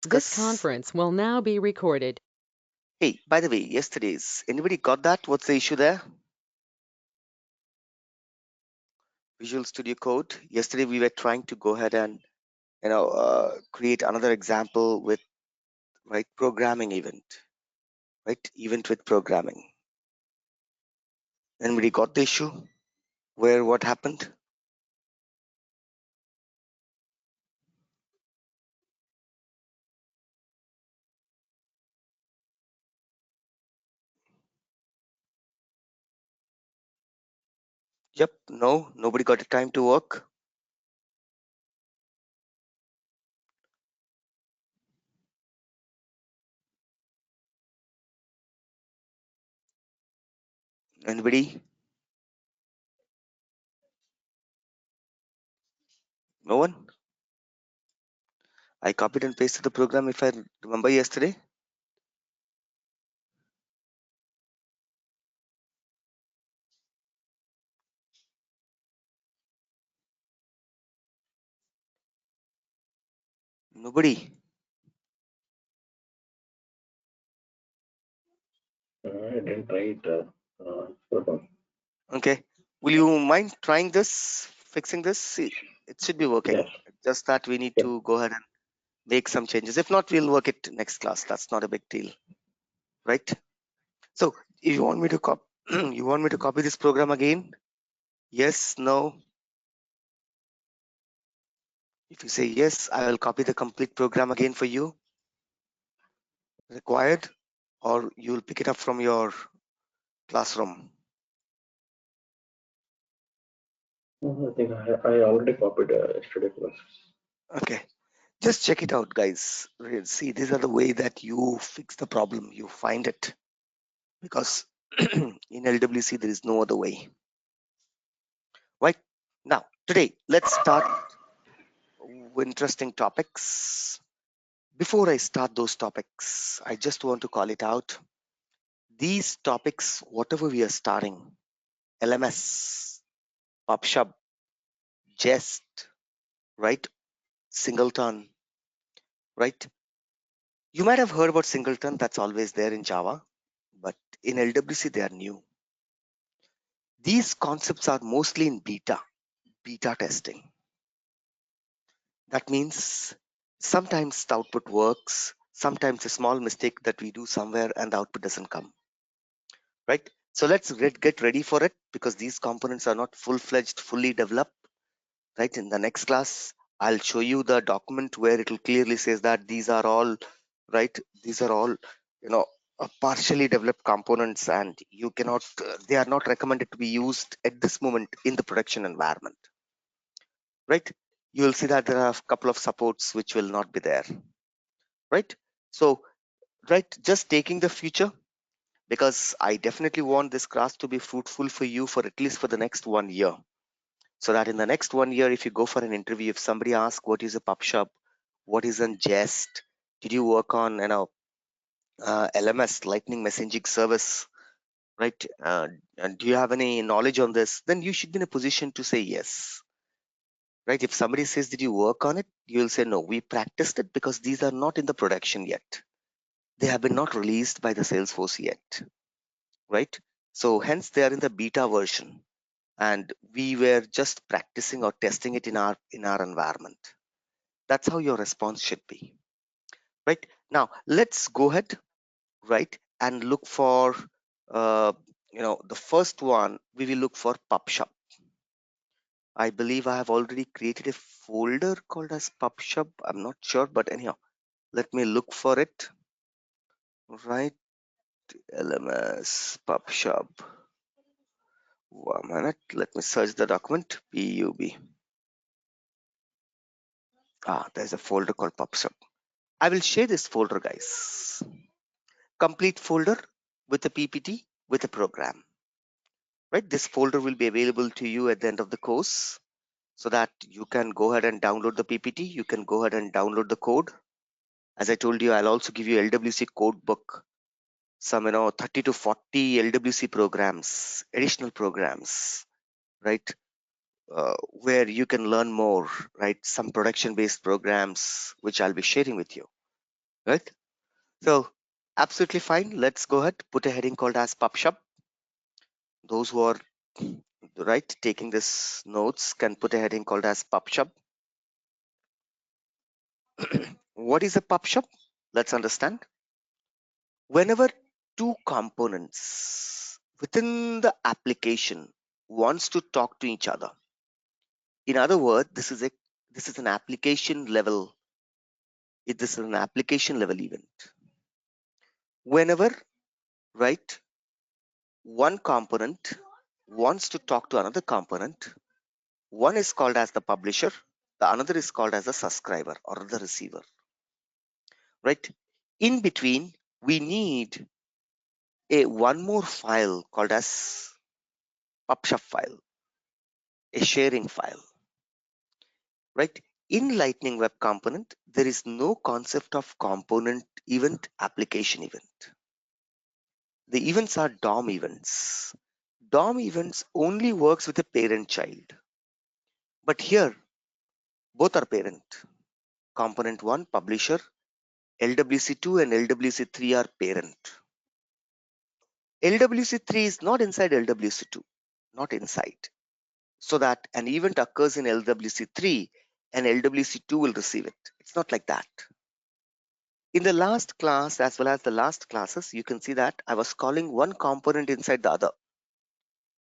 This conference will now be recorded. Hey, by the way, anybody got that? What's the issue there? Visual Studio Code. Yesterday we were trying to go ahead and create another example with programming event with programming. Anybody got the issue? What happened? Yep, no, nobody got the time to work. Anybody? No one? I copied and pasted the program if I remember yesterday. Nobody. I didn't try it. Okay. Will you mind trying this, fixing this? See, it should be working. Yes. Just that we need Yep. to go ahead and make some changes. If not, we'll work it next class. That's not a big deal, right? So if you want me to copy, you want me to copy this program again? Yes, no. If you say yes, I will copy the complete program again for you. Required, or you'll pick it up from your classroom. I think I already copied yesterday class. Okay. Just check it out, guys. See, these are the way that you fix the problem. You find it because in LWC there is no other way. Right now, today, let's start with interesting topics. Before I start those topics, I just want to call it out. These topics, whatever we are starting, LMS, pubsub, jest, right? Singleton, right? You might have heard about singleton. That's always there in Java, but in LWC they are new. These concepts are mostly in beta testing. That means sometimes the output works, sometimes a small mistake that we do somewhere and the output doesn't come, right? So let's get ready for it because these components are not full-fledged, fully developed, right? In the next class, I'll show you the document where it will clearly says that these are all, right? These are all, partially developed components and you cannot, they are not recommended to be used at this moment in the production environment, right? You will see that there are a couple of supports which will not be there, right? So, right, just taking the future because I definitely want this class to be fruitful for you for at least for the next 1 year. So that in the next 1 year, if you go for an interview, if somebody asks what is a pubsub, what is a jest, did you work on LMS, Lightning Messaging Service, right? And do you have any knowledge on this? Then you should be in a position to say yes, right? If somebody says, did you work on it? You will say, no, we practiced it because these are not in the production yet. They have been not released by the Salesforce yet, right? So hence they are in the beta version and we were just practicing or testing it in our environment. That's how your response should be, right? Now let's go ahead, right, and look for the first one. We will look for pubsub. I believe I have already created a folder called as pubsub. I'm not sure, but anyhow, let me look for it, right? LMS pubsub. 1 minute, let me search the document. Pub. There's a folder called pubsub. I will share this folder, guys. Complete folder with a PPT with a program, right? This folder will be available to you at the end of the course so that you can go ahead and download the PPT. You can go ahead and download the code. As I told you, I'll also give you LWC code book, some 30 to 40 LWC programs, additional programs, right? Where you can learn more, right? Some production based programs which I'll be sharing with you. right? So absolutely fine. Let's go ahead, put a heading called as pubsub. Those who are right taking this notes can put a heading called as pubsub. What is a pubsub? Let's understand. Whenever two components within the application wants to talk to each other, in other words, this is an application level. This is an application level event. Whenever, right, one component wants to talk to another component, one is called as the publisher, the another is called as the subscriber or the receiver, right? In between, we need a one more file called as pubsub file, a sharing file, right? In Lightning Web Component, there is no concept of component event, application event. The events are DOM events. DOM events only works with a parent child. But here, both are parent. Component 1, publisher, LWC2 and LWC3 are parent. LWC3 is not inside LWC2, not inside. So that an event occurs in LWC3 and LWC2 will receive it. It's not like that. In the last class as well as the last classes, you can see that I was calling one component inside the other.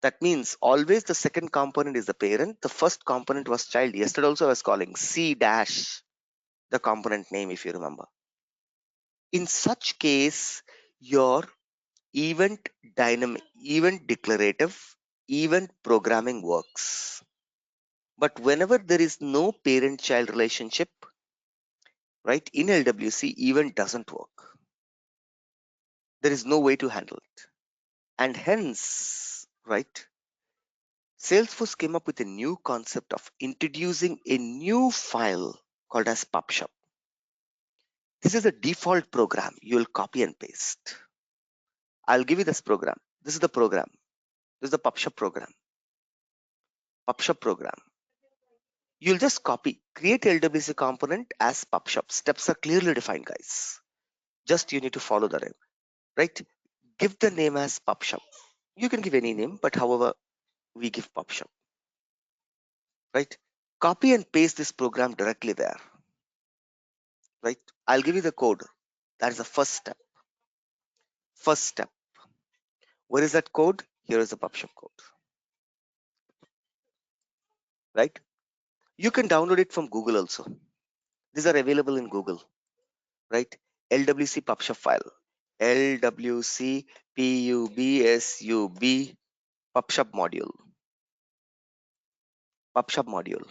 That means always the second component is the parent. The first component was child. Yesterday also I was calling C dash, the component name, if you remember. In such case, your event dynamic, event declarative, event programming works. But whenever there is no parent-child relationship, right, in LWC, event doesn't work. There is no way to handle it. And hence, right, Salesforce came up with a new concept of introducing a new file called as pubsub. This is a default program. You will copy and paste. I'll give you this program. This is the program. This is the pubsub program. Pubsub program. You'll just copy, create LWC component as pubsub. Steps are clearly defined, guys. Just you need to follow the name, right? Give the name as pubsub. You can give any name, but however, we give pubsub, right? Copy and paste this program directly there, right? I'll give you the code. That is the first step. First step. Where is that code? Here is the pubsub code, right? You can download it from Google also. These are available in Google, right? LWC pubsub file. LWC PUBSUB pubsub module. Pubsub module.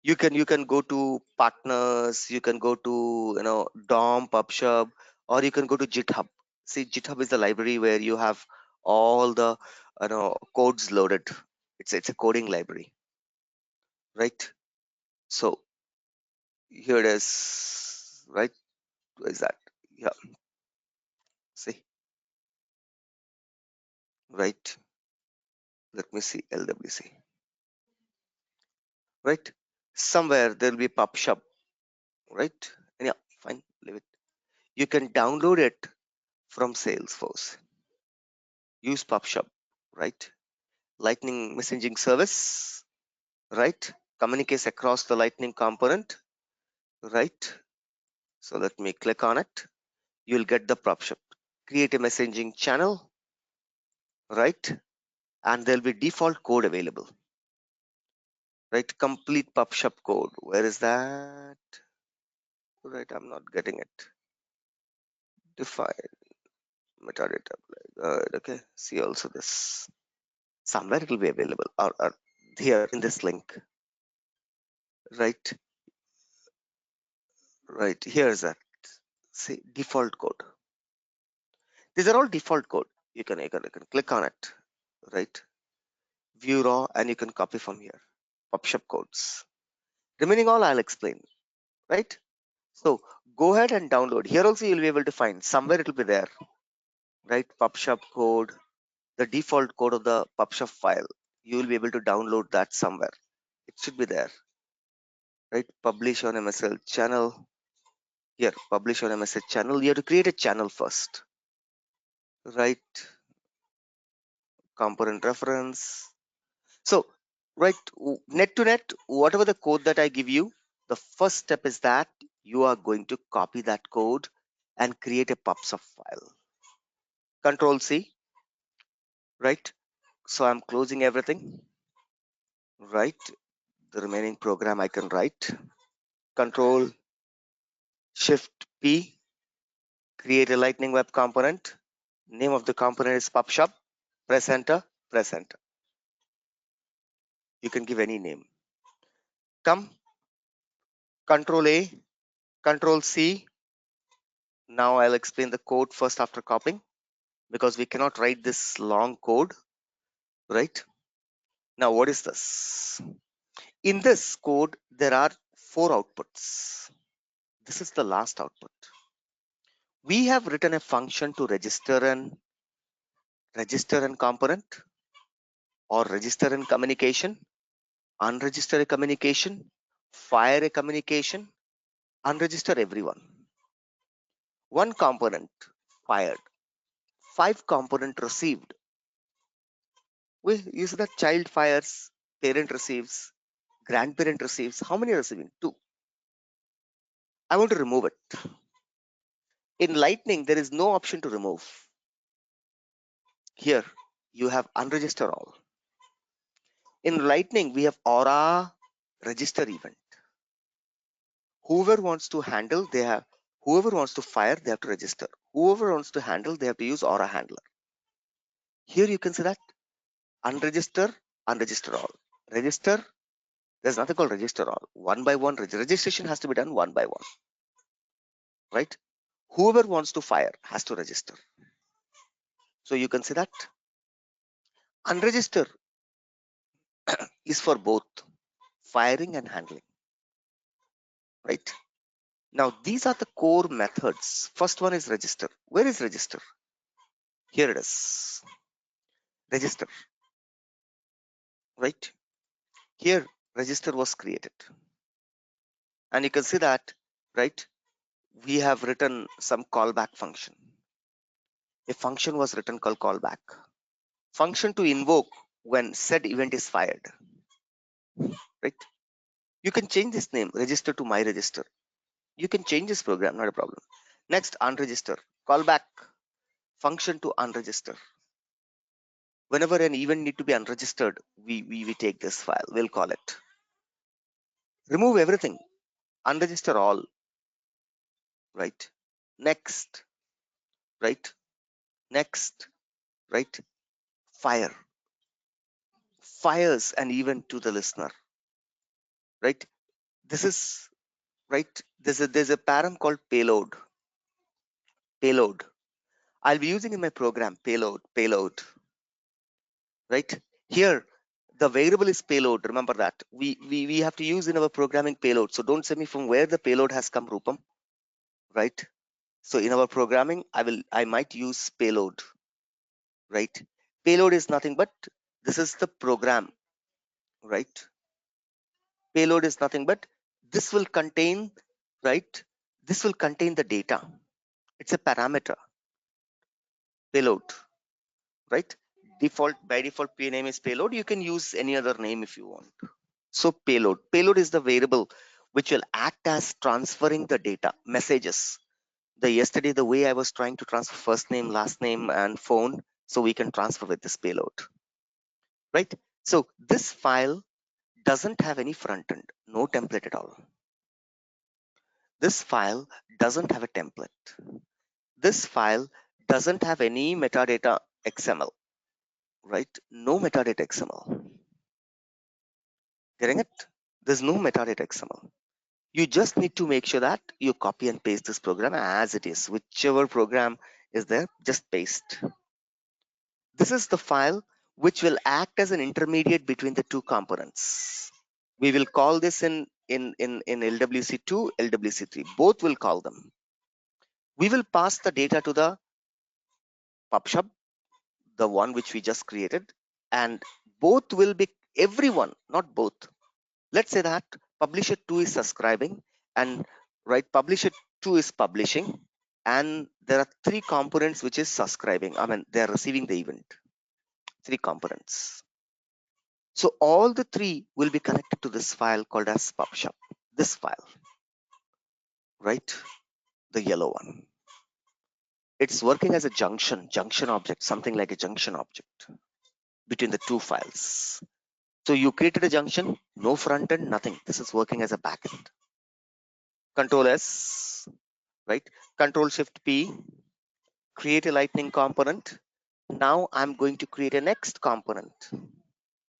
You can go to partners, you can go to DOM pubsub, or you can go to GitHub. See, GitHub is the library where you have all the codes loaded. It's a coding library, right? So here it is, right? Where is that? Yeah, see, right? Let me see LWC, right? Somewhere there will be pubsub, right? And yeah, fine, leave it. You can download it from Salesforce. Use pubsub, right? Lightning messaging service, right? Communicates across the Lightning component, right? So let me click on it. You'll get the pubsub. Create a messaging channel, right? And there'll be default code available, right? Complete pubsub code. Where is that? Right, I'm not getting it. Define metadata. Okay, see also this. Somewhere it will be available, or here in this link, right? Right, here's that. See, default code. These are all default code. You can click on it, right? View raw, and you can copy from here. Pubsub codes. Remaining all I'll explain, right? So go ahead and download. Here also you'll be able to find somewhere it will be there, right? Pubsub code, the default code of the pubsub file. You will be able to download that somewhere. It should be there, right? Publish on MSL channel. here, publish on a message channel. You have to create a channel first, right? Component reference. So, right, net to net, whatever the code that I give you, the first step is that you are going to copy that code and create a pubsub file. Control C, right? So I'm closing everything, right? The remaining program I can write. Control Shift P, create a lightning web component. Name of the component is pubsub. Press enter, press enter. You can give any name. Come, Control A, Control C. Now I'll explain the code first after copying, because we cannot write this long code, right? Now what is this? In this code, there are 4 outputs. This is the last output. We have written a function to register an component, or register an communication, unregister a communication, fire a communication, unregister everyone. One component fired, 5 component received. We use that child fires, parent receives, grandparent receives. How many are receiving? 2. I want to remove it. In Lightning, there is no option to remove. Here, you have unregister all. In Lightning, we have aura register event. Whoever wants to handle, whoever wants to fire, they have to register. Whoever wants to handle, they have to use aura handler. Here you can see that unregister, unregister all. Register, there's nothing called register all. One by one, registration has to be done one by one, right? Whoever wants to fire has to register. So you can see that unregister is for both firing and handling, right? Now these are the core methods. First one is register. Where is register? Here it is. Register, right? Here register was created, and you can see that, right? We have written some callback function. A function was written called callback. Function to invoke when said event is fired, right? You can change this name, register to my register. You can change this program, not a problem. Next, unregister. Callback function to unregister. Whenever an event need to be unregistered, we take this file. We'll call it. Remove everything. Unregister all. Right. Next. Right. Next. Right. Fire. Fires an event to the listener. Right. This is right. There's a param called payload. Payload. I'll be using in my program payload. Right. Here the variable is payload. Remember that we have to use in our programming payload. So don't say me from where the payload has come, Rupam. Right. So in our programming, I might use payload. Right. Payload is nothing but this is the program. Right. Payload is nothing but this will contain, right? This will contain the data. It's a parameter. Payload. Right. By default name is payload. You can use any other name if you want. So payload is the variable which will act as transferring the data, messages. Yesterday, the way I was trying to transfer first name, last name, and phone, so we can transfer with this payload, right? So this file doesn't have any front end, no template at all. This file doesn't have a template. This file doesn't have any metadata XML, right? No metadata XML. Getting it? There's no metadata XML. You just need to make sure that you copy and paste this program as it is. Whichever program is there, just paste. This is the file which will act as an intermediate between the two components. We will call this in LWC2, LWC3. Both will call them. We will pass the data to the pubsub, the one which we just created, and both will be everyone, not both. Let's say that publisher 2 is subscribing, and right, publisher 2 is publishing, and there are 3 components which is subscribing. I mean, they are receiving the event. 3 components. So all the 3 will be connected to this file called as pubsub. This file, right? The yellow one. It's working as a junction object, something like a junction object between the 2 files. So you created a junction, no front end, nothing. This is working as a backend. Control S, right? Control Shift P, create a lightning component. Now I'm going to create a next component.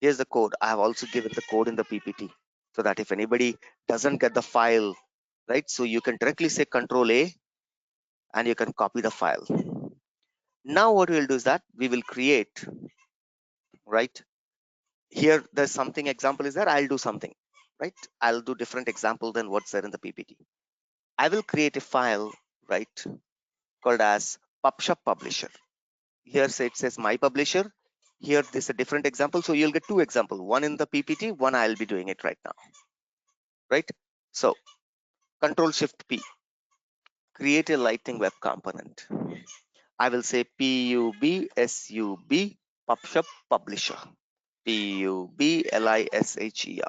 Here's the code. I have also given the code in the PPT so that if anybody doesn't get the file, right? So you can directly say Control A and you can copy the file. Now what we'll do is that we will create, right? Here there's something example is there. I'll do something, right? I'll do different example than what's there in the PPT. I will create a file, right, called as pubsub publisher. Here it says my publisher. Here this is a different example. So you'll get 2 examples, one in the PPT, one I'll be doing it right now, right? So Control Shift P, create a lightning web component. I will say pubsub pubsub publisher. publisher.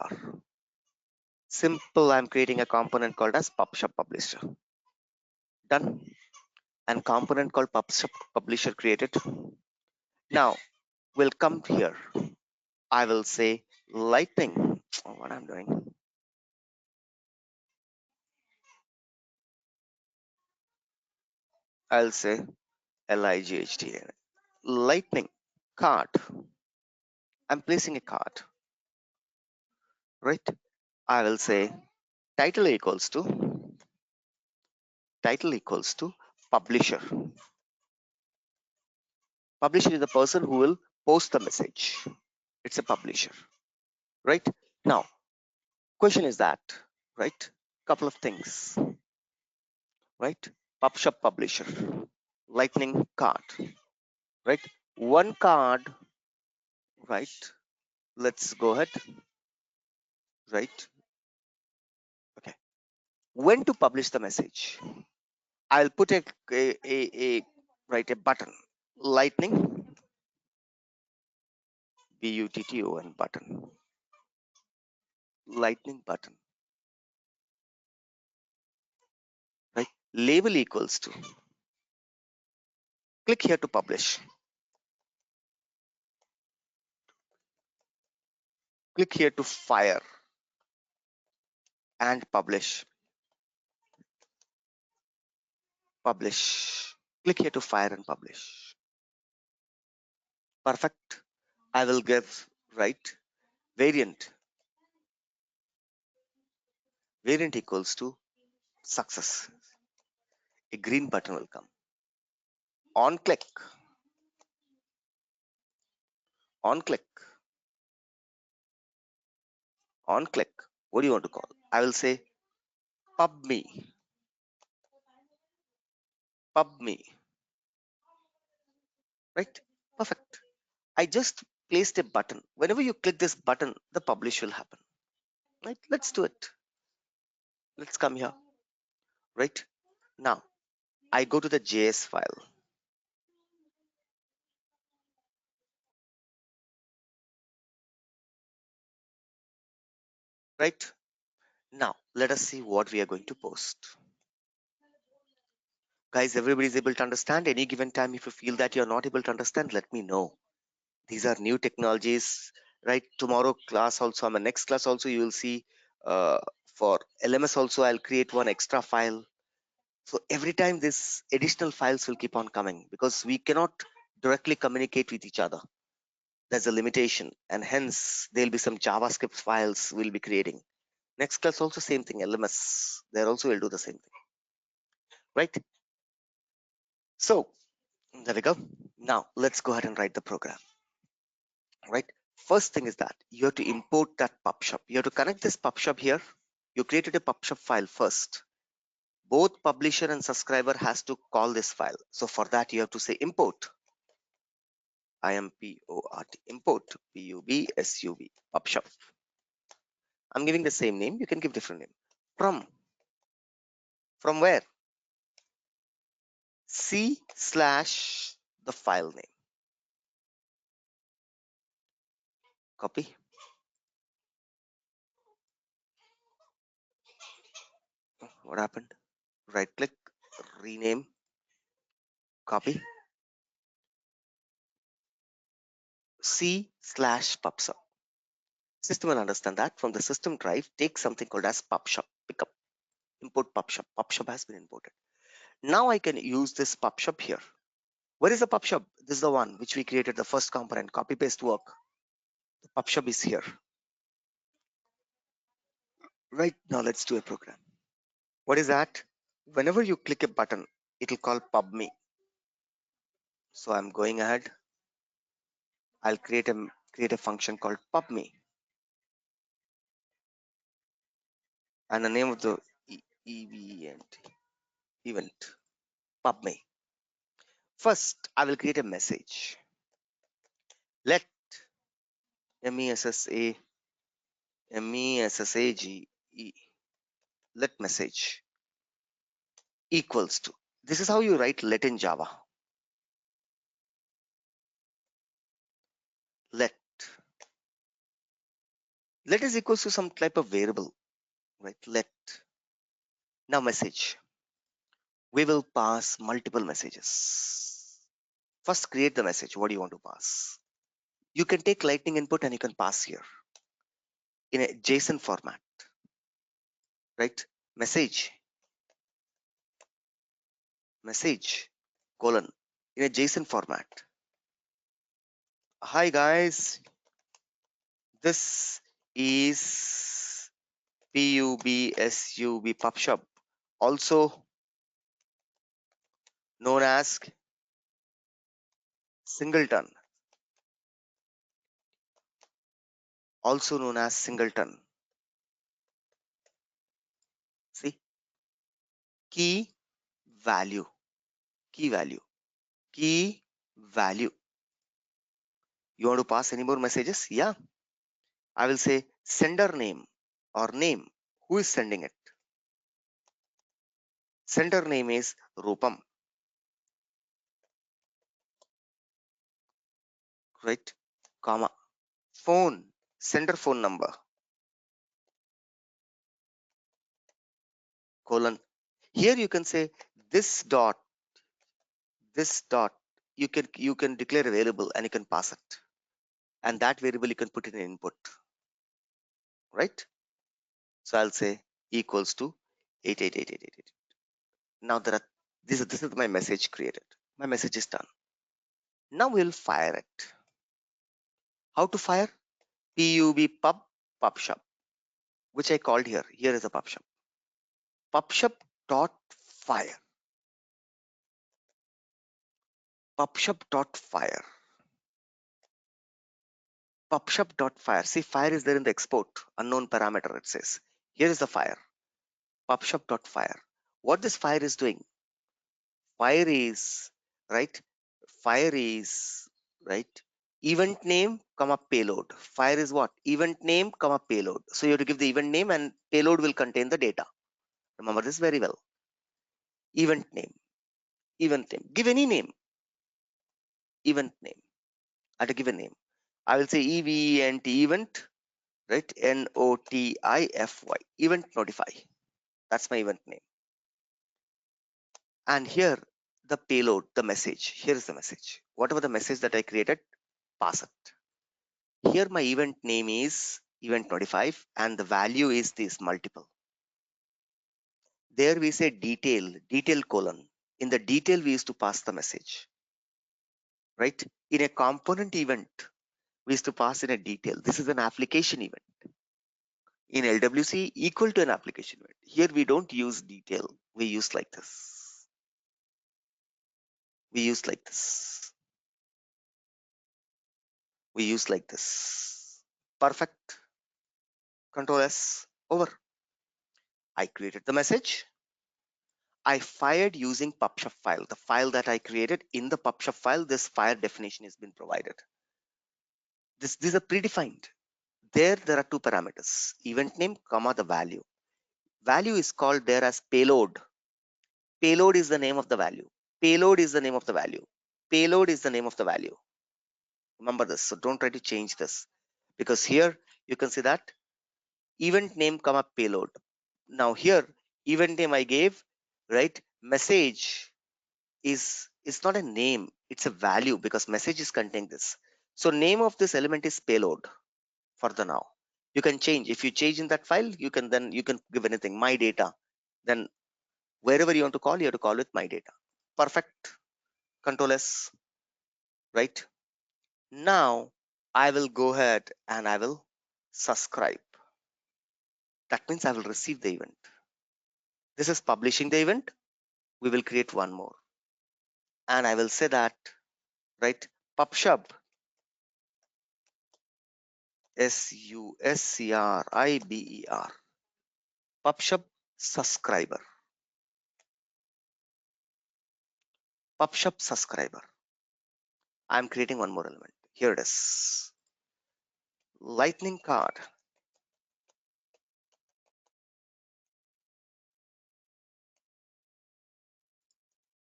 Simple. I'm creating a component called as pubsub publisher. Done. And component called pubsub publisher created. Now we'll come here. I will say lightning. What I'm doing. I'll say light lightning card. I'm placing a card, right? I will say title equals to publisher. Publisher is the person who will post the message. It's a publisher, right? Now question is that, right? Couple of things, right? Pubsub publisher, lightning card, right? One card, right? Let's go ahead, right? Okay. When to publish the message? I'll put a right a button, lightning, button button, lightning button, right? Label equals to, click here to publish, click here to fire and publish, click here to fire and publish. Perfect. I will give, right, variant equals to success. A green button will come. On click, on click, on click. What do you want to call? I will say pub me, right? Perfect. I just placed a button. Whenever you click this button, the publish will happen, right? Let's do it. Let's come here, right? Now I go to the JS file, right? Now let us see what we are going to post. Guys, everybody is able to understand. Any given time, if you feel that you're not able to understand, let me know. These are new technologies, right? Tomorrow class also, next class also, you will see for LMS also, I'll create one extra file. So every time this additional files will keep on coming because we cannot directly communicate with each other. There's a limitation, and hence there'll be some JavaScript files we'll be creating. Next class also same thing, LMS. There also we'll do the same thing, right? So there we go. Now let's go ahead and write the program, right? First thing is that you have to import that pubsub. You have to connect this pubsub here. You created a pubsub file first. Both publisher and subscriber has to call this file. So for that you have to say import. Import pubsub pubsub. I'm giving the same name. You can give different name. From where? C slash the file name. Copy. What happened? Right click, rename, copy. C slash pubsub. System will understand that. From the system drive, take something called as pubsub. Pickup. Import pubsub. Pubsub has been imported. Now I can use this pubsub here. Where is the pubsub? This is the one which we created, the first component. Copy paste work. The pubsub is here. Right now, let's do a program. What is that? Whenever you click a button, it will call pubme. So I'm going ahead. I'll create a function called pubme, and the name of the event pubme. First, I will create a message. Let message let message equals to. This is how you write let in Java. Let is equals to some type of variable, right? Let. Now message. We will pass multiple messages. First, create the message. What do you want to pass? You can take lightning input and you can pass here in a JSON format, right? Message colon in a JSON format. Hi guys, this is pubsub, also known as singleton, See, key value. You want to pass any more messages? Yeah. I will say sender name or name. Who is sending it? Sender name is Rupam, right? Comma. Phone. Sender phone number. Colon. Here you can say this dot. You can declare a variable and you can pass it. And that variable you can put in input. Right? So I'll say equals to 888888. Now this is my message created. My message is done. Now we'll fire it. How to fire? pubsub, which I called here. Here is a pubsub. Pubsub dot fire. Pubsub dot fire. Pubsub dot fire. See, fire is there in the export, unknown parameter. It says here is the fire. Pubsub dot fire. What this fire is doing? Fire is right. Event name, comma payload. Fire is what? Event name, comma payload. So you have to give the event name and payload will contain the data. Remember this very well. Event name. Give any name. Event name. At a given name. I will say event, right? NOTIFY. Event notify. That's my event name. And here the payload, the message. Here is the message. Whatever the message that I created, pass it. Here my event name is event notify and the value is this multiple. There we say detail colon. In the detail we used to pass the message. Right? In a component event, we used to pass in a detail. This is an application event. In LWC, equal to an application event. Here we don't use detail. We use like this. We use like this. Perfect. Control S. Over. I created the message. I fired using pubsub file. The file that I created, in the pubsub file, this fire definition has been provided. These are predefined. There are two parameters. Event name, comma the value. Value is called there as payload. Payload is the name of the value. Payload is the name of the value. Payload is the name of the value. Remember this. So don't try to change this, because here you can see that event name comma payload. Now here event name I gave, right? Message is not a name, it's a value, because message is containing this. So name of this element is payload for the now. You can change. If you change in that file, you can give anything, my data. Then wherever you want to call, you have to call with my data. Perfect. Control S, right? Now I will go ahead and I will subscribe. That means I will receive the event. This is publishing the event. We will create one more. And I will say that, right? pubsub, SUSCRIBER, pubsub subscriber, pubsub subscriber. I'm creating one more element. Here it is. Lightning card.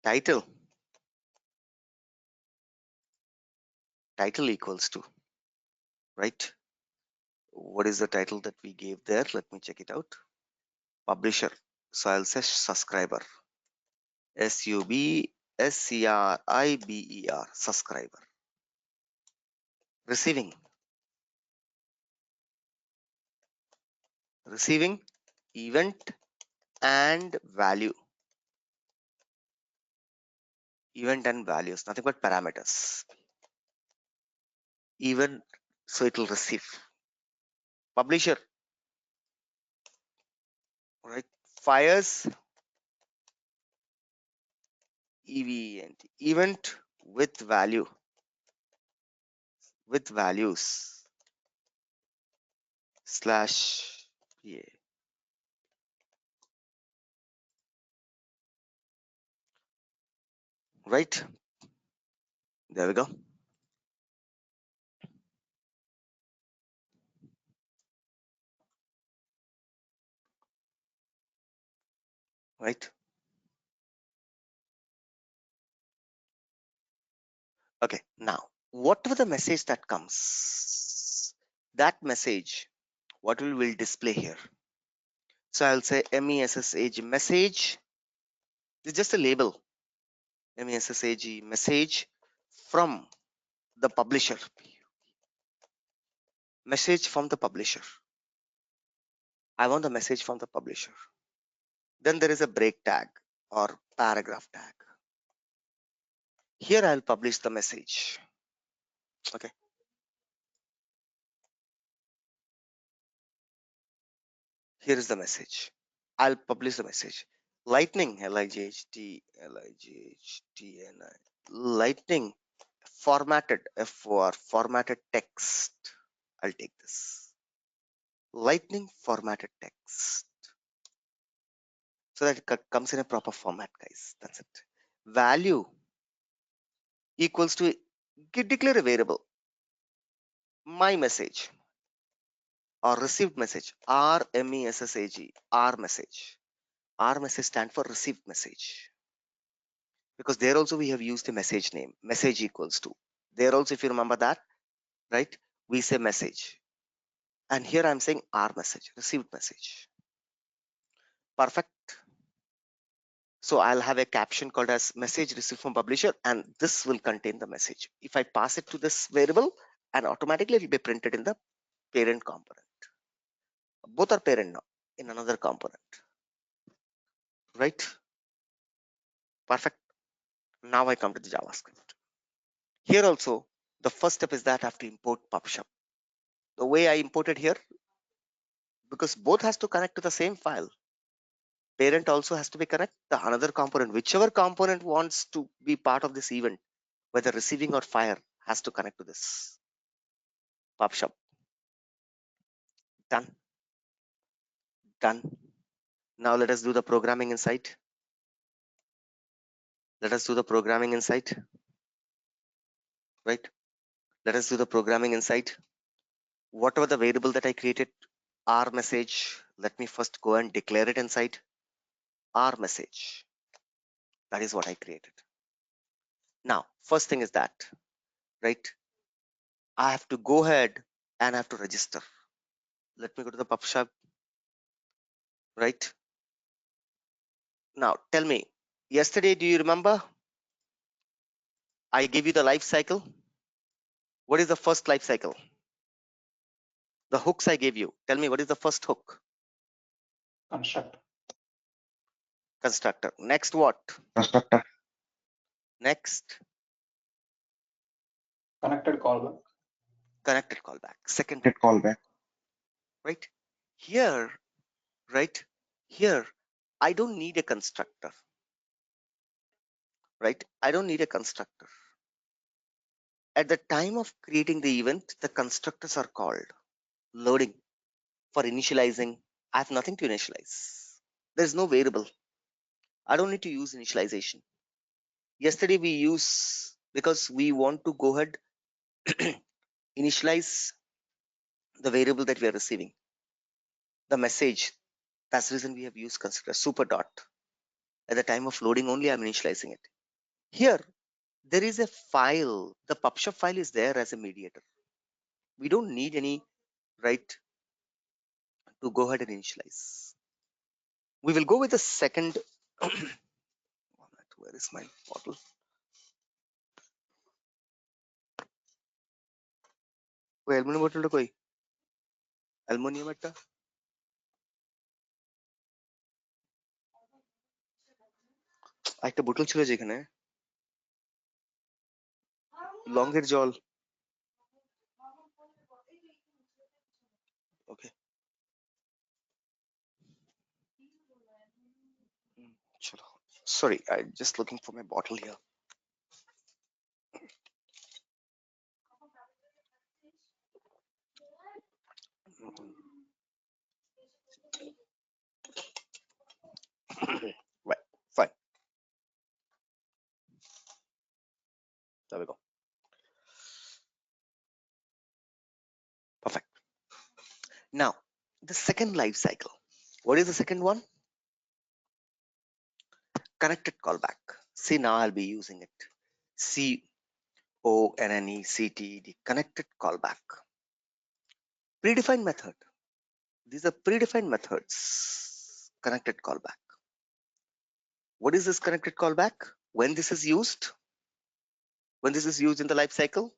Title. Title equals to, right? What is the title that we gave there? Let me check it out. Publisher. So I'll say subscriber. SUBSCRIBER, subscriber. Receiving. Receiving event and value. Event and values, nothing but parameters. Event, so it will receive. Publisher, right? Fires event with value, with values slash PA. Right? There we go. Right? Okay, now whatever the message that comes, that message, what will display here? So I'll say MESSAG message. It's just a label. MESSAG message from the publisher. Message from the publisher. I want the message from the publisher. Then there is a break tag or paragraph tag. Here I'll publish the message. Okay. Here is the message. I'll publish the message. Lightning, LIGHT, Lightning formatted, for formatted text. I'll take this. Lightning formatted text. So that it comes in a proper format, guys. That's it. Value equals to, declare a variable, my message or received message, RMESSAG, R message. R message stand for received message, because there also we have used a message name, message equals to. There also, if you remember that, right, we say message, and here I'm saying R message, received message. Perfect. So I'll have a caption called as message received from publisher, and this will contain the message. If I pass it to this variable, and automatically it will be printed in the parent component. Both are parent now in another component, right? Perfect. Now I come to the JavaScript. Here also, the first step is that I have to import pubsub. The way I imported here, because both has to connect to the same file. Parent also has to be connect the another component, whichever component wants to be part of this event, whether receiving or fire, has to connect to this pubsub. Done. Done. Now let us do the programming inside. Let us do the programming inside. Right? Let us do the programming inside. Whatever the variable that I created, R message, let me first go and declare it inside R message. That is what I created. Now, first thing is that, right? I have to go ahead and I have to register. Let me go to the pubsub, right? Now, tell me, yesterday, do you remember? I gave you the life cycle. What is the first life cycle? The hooks I gave you. Tell me, what is the first hook? Construct. Constructor. Next what? Constructor. Next, Connected callback. connected callback. Second Connected callback. right? Here, right? Here, I don't need a constructor, right? I don't need a constructor. At the time of creating the event, the constructors are called. Loading for initializing. I have nothing to initialize. There's no variable. I don't need to use initialization. Yesterday we use because we want to go ahead initialize the variable that we are receiving. The message. That's the reason we have used constructor super dot. At the time of loading only, I'm initializing it. Here, there is a file. The pubsub file is there as a mediator. We don't need any right to go ahead and initialize. We will go with the second. Where is my bottle? ওই aluminium বোতলটা কই? Aluminium একটা একটা বোতল ছিল যেখানে লংয়ের জল। ওকে চলো sorry I'm just looking for my bottle here. Right, fine. There we go. Perfect. Now, the second life cycle. What is the second one? Connected callback. See, now I'll be using it. CONNECTD, connected callback. Predefined method. These are predefined methods. Connected callback. What is this connected callback? When this is used? When this is used in the life cycle?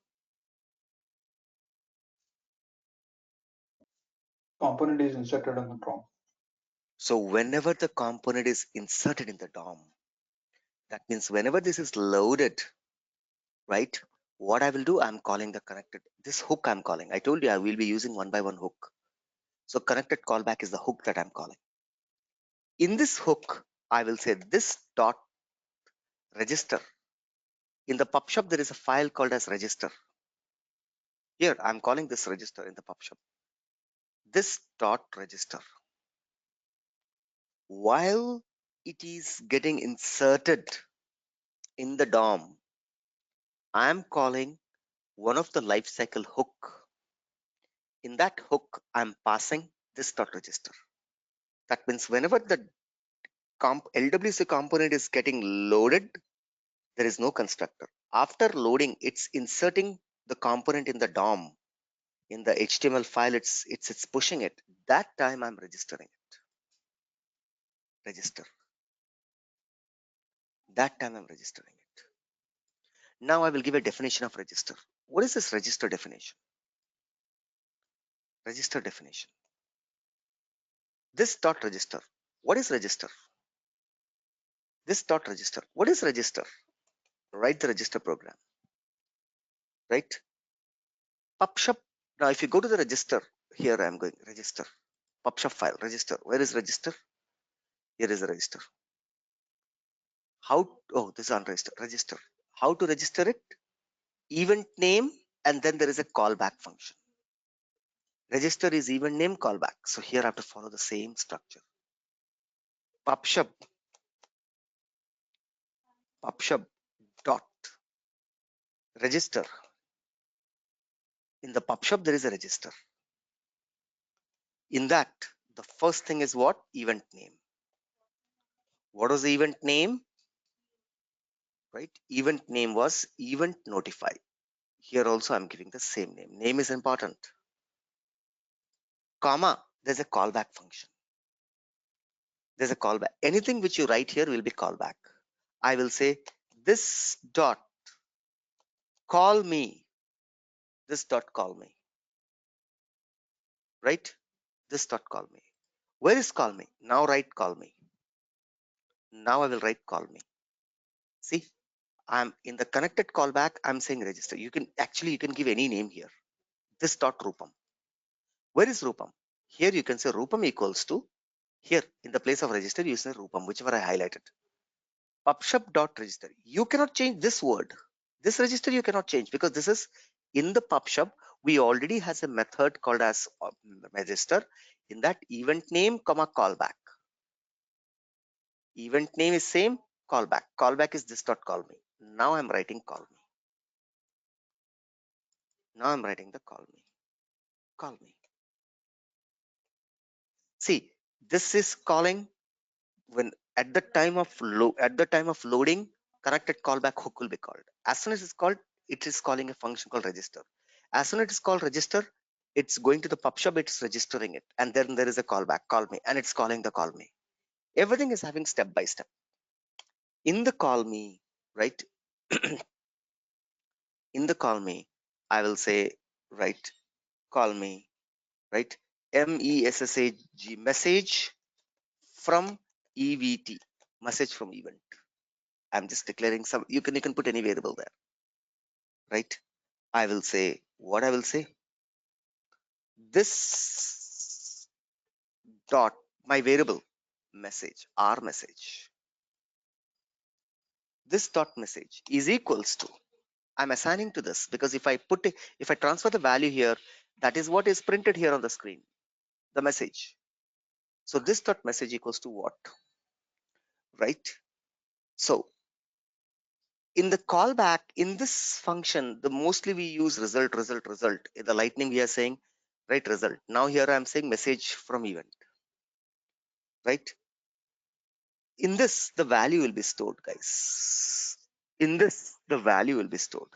Component is inserted in the DOM. So whenever the component is inserted in the DOM, that means whenever this is loaded, right? What I will do, I'm calling the connected, this hook I'm calling. I told you I will be using one by one hook. So connected callback is the hook that I'm calling. In this hook, I will say this dot register. In the pubsub, there is a file called as register. Here, I'm calling this register in the pubsub. This dot register. While it is getting inserted in the DOM, I'm calling one of the lifecycle hook. In that hook, I'm passing this dot register. That means whenever the LWC component is getting loaded, there is no constructor. After loading, it's inserting the component in the DOM. In the HTML file, it's pushing it. That time I'm registering it. Register. That time I'm registering it. Now I will give a definition of register. What is this register definition? Register definition. This dot register. What is register? This dot register. What is register? Write the register program. Right? Pubsub. Now if you go to the register, here I am going register. Pubsub file, register. Where is register? Here is the register. How? Oh, this is unregister. Register. How to register it? Event name, and then there is a callback function. Register is event name callback. So here I have to follow the same structure. Pubsub dot register. In the pubsub there is a register. In that, the first thing is what? Event name. What was the event name? right? Event name was event notify. Here also I'm giving the same name. Name is important. Comma, there's a callback function. There's a callback. Anything which you write here will be callback. I will say this dot call me. This dot call me. Right? This dot call me. Where is call me? Now write call me. Now I will write call me. See, I'm in the connected callback. I'm saying register. You can give any name here. This dot Rupam. Where is Rupam? Here you can say Rupam equals to, here in the place of register you say Rupam, whichever I highlighted. Pubsub dot register. You cannot change this word. This register you cannot change because this is in the pubsub. We already has a method called as register. In that event name comma callback. Event name is same, callback. Callback is this dot call me. Now I'm writing call me. Now I'm writing the call me. Call me. See, this is calling when at the time of loading, connected callback hook will be called. As soon as it's called, it is calling a function called register. As soon as it is called register, it's going to the pubsub, it's registering it, and then there is a callback, call me, and it's calling the call me. Everything is having step by step. In the call me, right? In the call me, I will say, right, call me, right? MESSAG message from EVT, message from event. I'm just declaring some, you can put any variable there, right? I will say, what I will say, this dot, my variable message, R message, this dot message is equals to, I'm assigning to this because if I transfer the value here, that is what is printed here on the screen, the message. So this dot message equals to what, right? So in the callback, in this function, the mostly we use result. In the lightning we are saying, right, result. Now here I'm saying message from event, right? In this, the value will be stored, guys. In this, the value will be stored,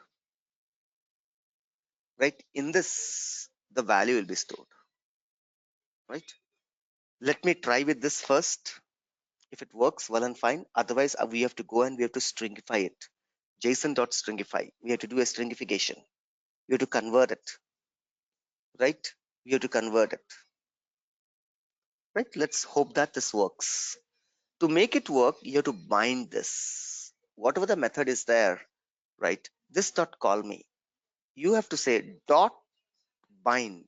right? In this, the value will be stored, right? Let me try with this first. If it works, well and fine. Otherwise, we have to go and we have to stringify it. JSON.stringify. We have to do a stringification. We have to convert it, right? We have to convert it, right? Let's hope that this works. To make it work, you have to bind this. Whatever the method is there, right? This dot call me. You have to say dot bind.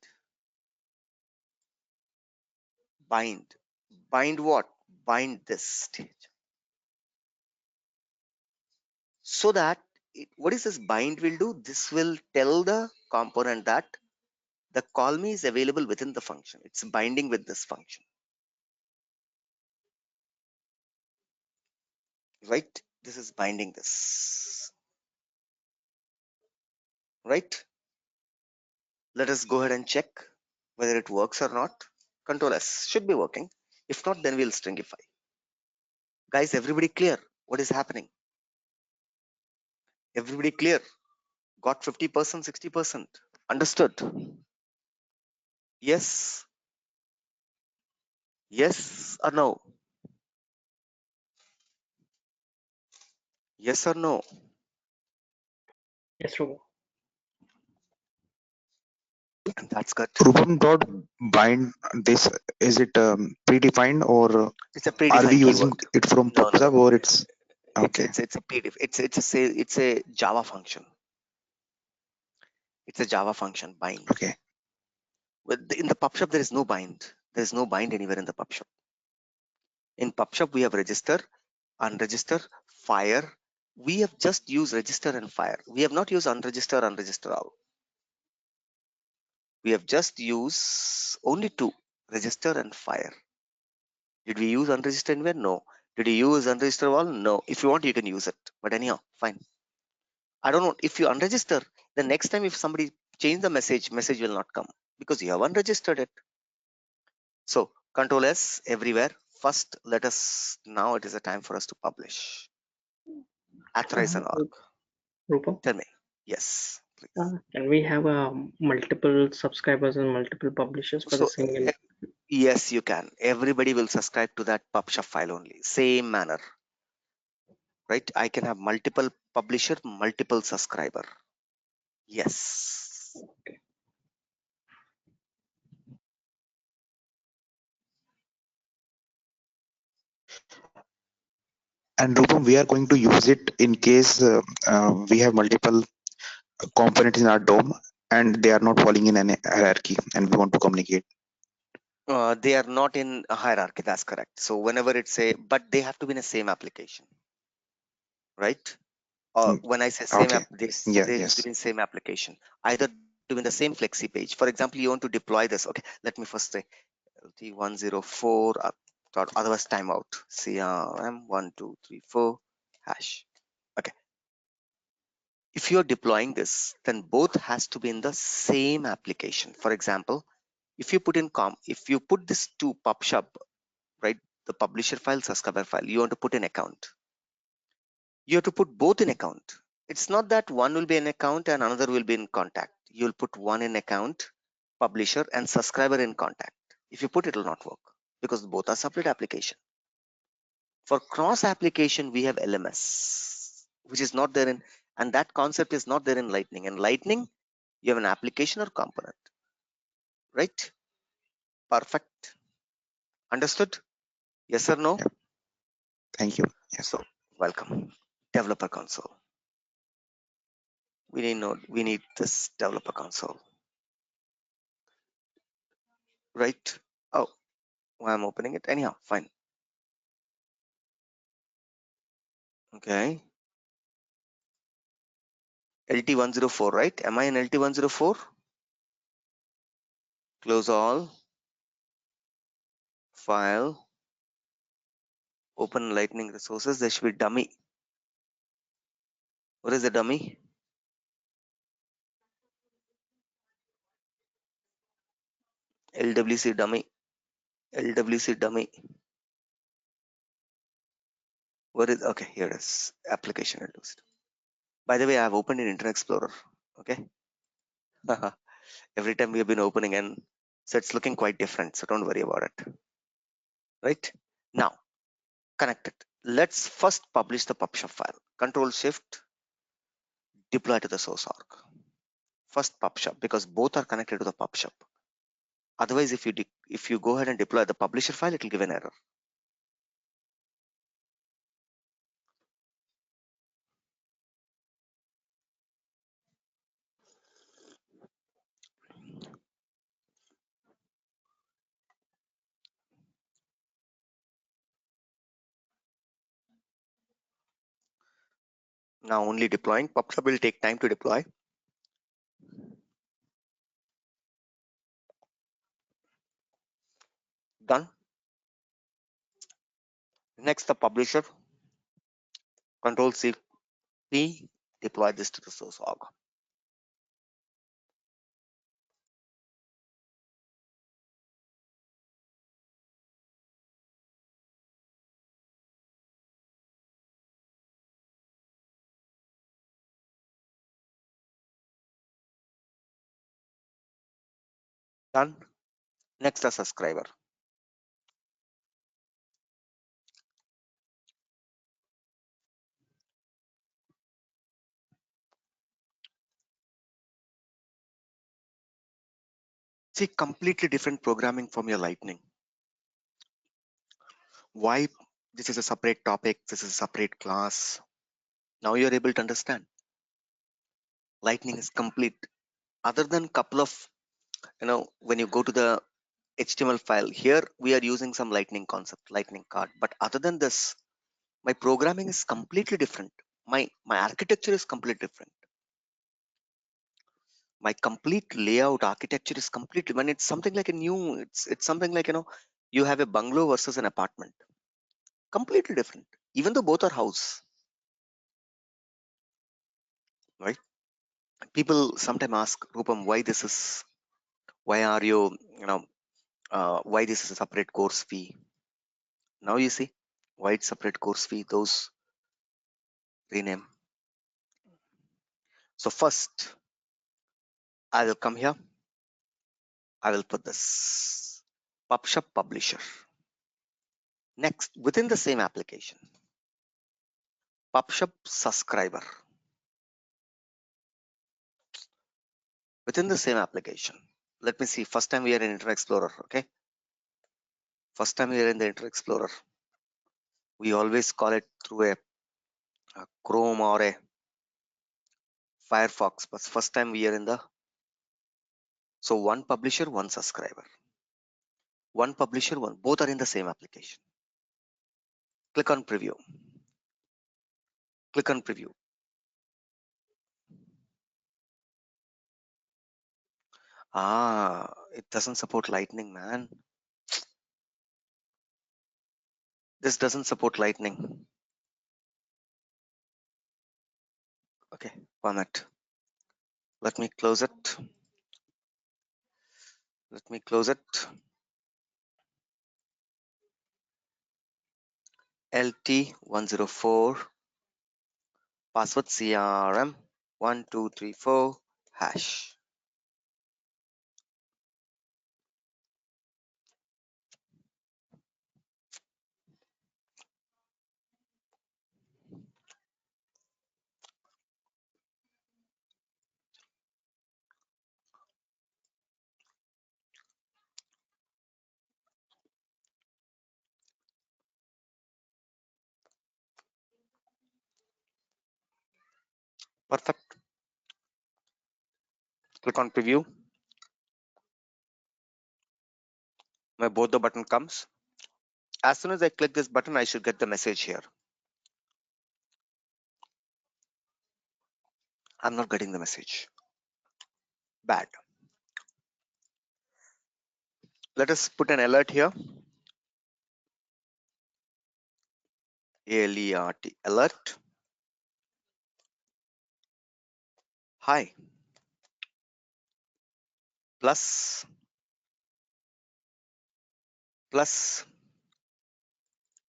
Bind. Bind what? Bind this stage. So that what is this bind will do? This will tell the component that the call me is available within the function. It's binding with this function, right? This is binding this, right? Let us go ahead and check whether it works or not. Control S should be working. If not, then we'll stringify. Guys, everybody clear what is happening? Everybody clear? Got 50%, 60%? Understood? Yes? Yes or no? Yes or no? Yes, Rupam. That's good. Rupam dot bind this, is it predefined, or It's a are we predefined using keyword. it from No. pubsub, or it's okay? It's a predef. It's a Java function. It's a Java function bind. Okay. In the pubsub there is no bind. There is no bind anywhere in the pubsub. In pubsub we have register, unregister, fire. We have just used register and fire. We have not used unregister all. We have just used only two, register and fire. Did we use unregistered anywhere? No. Did you use unregistered all? No. If you want, you can use it. But anyhow, fine. I don't know. If you unregister, the next time if somebody change the message will not come because you have unregistered it. So Control S everywhere. First, let us, now it is a time for us to publish. authorize an org. Rupam, Tell me. Yes, please. can we have multiple subscribers and multiple publishers for the So single? yes, you can. Everybody will subscribe to that pubsub file only. Same manner, right? I can have multiple publisher, multiple subscriber. Yes. Okay. And Rupam, we are going to use it in case we have multiple components in our DOM and they are not falling in an hierarchy and we want to communicate. They are not in a hierarchy. That's correct. So whenever it's a, but they have to be in the same application, right? Or Mm, when I say same okay. app, this Yeah, they have to yes. be in same application. Either they have to be in the same flexi page. For example, you want to deploy this. Okay, let me first say LT104 dot otherwise timeout. CRM1234 hash. Okay. If you're deploying this, then both has to be in the same application. For example, if you put in if you put this to pubsub, right, the publisher file, subscriber file, you want to put an account. You have to put both in account. It's not that one will be an account and another will be in contact. You'll put one in account, publisher, and subscriber in contact. If you put it will not work because both are separate application. For cross application, we have LMS, which is not there in, and that concept is not there in Lightning. In Lightning, you have an application or component, right? Perfect. Understood? Yes or no? Yeah. Thank you. Yes. So welcome. Developer console. We need this developer console, right? Oh, I'm opening it anyhow. Fine. Okay. LT104, right? Am I in LT104? Close all. File. Open Lightning resources. There should be dummy. What is the dummy? LWC dummy. LWC dummy. What is, okay, here it is. Application LWC. By the way, I've opened in Internet Explorer. Okay. Every time we have been opening, and so it's looking quite different. So don't worry about it. Right? Now, connect it. Let's first publish the pubsub file. Control Shift, deploy to the source org. First pubsub, because both are connected to the pubsub. Otherwise, if you go ahead and deploy the publisher file, it will give an error. Now only deploying. PubSub will take time to deploy. Done. Next, the publisher. Control C P, deploy this to the source org. Done. Next, the subscriber. See, completely different programming from your Lightning. Why this is a separate topic, this is a separate class. Now you're able to understand. Lightning is complete. Other than couple of, when you go to the HTML file, here we are using some Lightning concept, Lightning card. But other than this, my programming is completely different. My architecture is completely different. My complete layout architecture is completely, when it's something like a new, it's something like, you have a bungalow versus an apartment. Completely different. Even though both are house, right? People sometimes ask, Rupam, why are you, why this is a separate course fee? Now you see why it's separate course fee. Those rename. So first, I will come here. I will put this pubsub publisher. Next, within the same application, pubsub subscriber. Within the same application, let me see. First time we are in Internet Explorer. Okay. First time we are in the Internet Explorer. We always call it through a Chrome or a Firefox, but first time we are in the, so one publisher, one subscriber. One publisher, one, both are in the same application. Click on preview. Click on preview. It doesn't support Lightning, man. This doesn't support Lightning. Okay, 1 minute. Let me close it. Let me close it. LT104 password CRM 1234 hash. Perfect. Click on preview. Where both the button comes. As soon as I click this button, I should get the message here. I'm not getting the message. Bad. Let us put an alert here. ALERT. Alert. Hi. Plus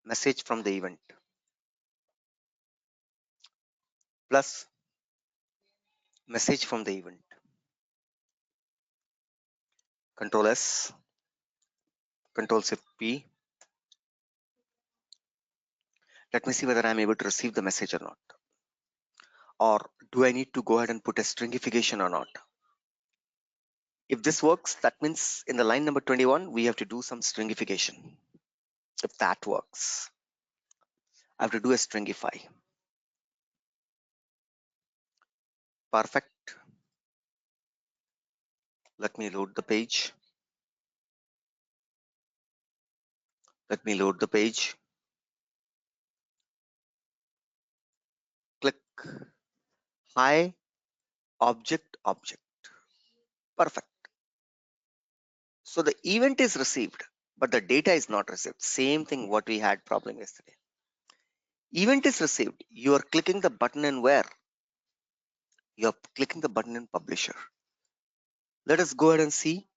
message from the event. Plus message from the event. Control S. Control Shift P. Let me see whether I'm able to receive the message or not. Or do I need to go ahead and put a stringification or not? If this works, that means in the line number 21, we have to do some stringification. If that works, I have to do a stringify. Perfect. Let me load the page. Let me load the page. Click hi object. Perfect. So the event is received, but the data is not received. Same thing what we had problem yesterday. Event is received. You are clicking the button in where? You are clicking the button in publisher. Let us go ahead and see,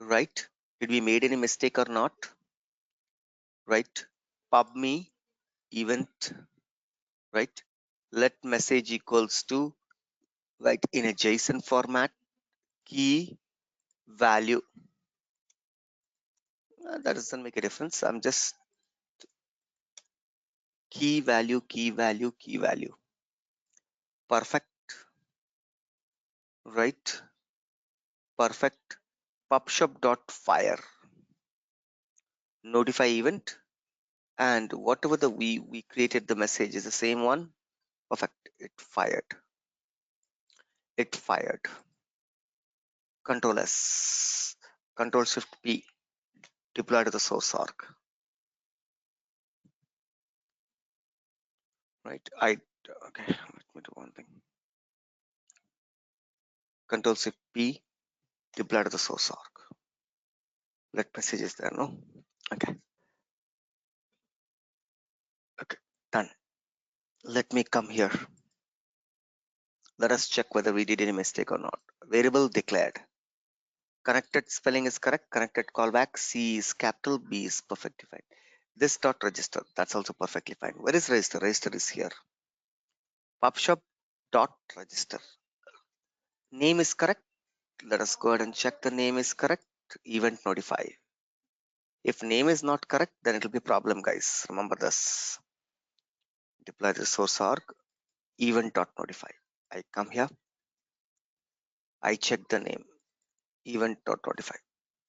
right? Did we made any mistake or not? Right? Pub me event, right? Let message equals to, right, in a JSON format, key value. That doesn't make a difference. I'm just key value. Perfect. Right? Perfect. Pubsub.fire. Notify event. And whatever the we created the message is the same one. Perfect. It fired. Control S. Control Shift P. Deploy to the source org. Right. Okay. Let me do one thing. Control Shift P. Deploy to the source org. Let messages there. No. Okay. Okay. Done. Let me come here. Let us check whether we did any mistake or not. Variable declared. Connected spelling is correct. Connected callback. C is capital. B is perfectly fine. This dot register. That's also perfectly fine. Where is register? Register is here. pubsub dot register. Name is correct. Let us go ahead and check the name is correct. Event notify. If name is not correct, then it will be a problem, guys. Remember this. Deploy the source org event dot notify. I come here. I check the name event dot notify.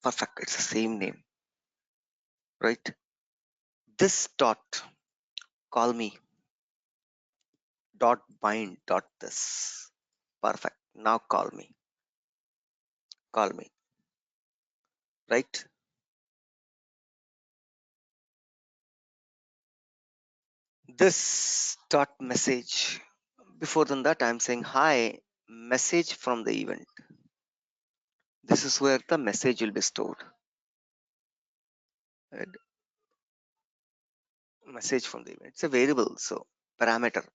Perfect. It's the same name, right? This dot call me dot bind dot this. Perfect. Now call me. Call me. Right? This dot message. Before than that, I'm saying hi. Message from the event. This is where the message will be stored. Right? Message from the event. It's a variable, so parameter.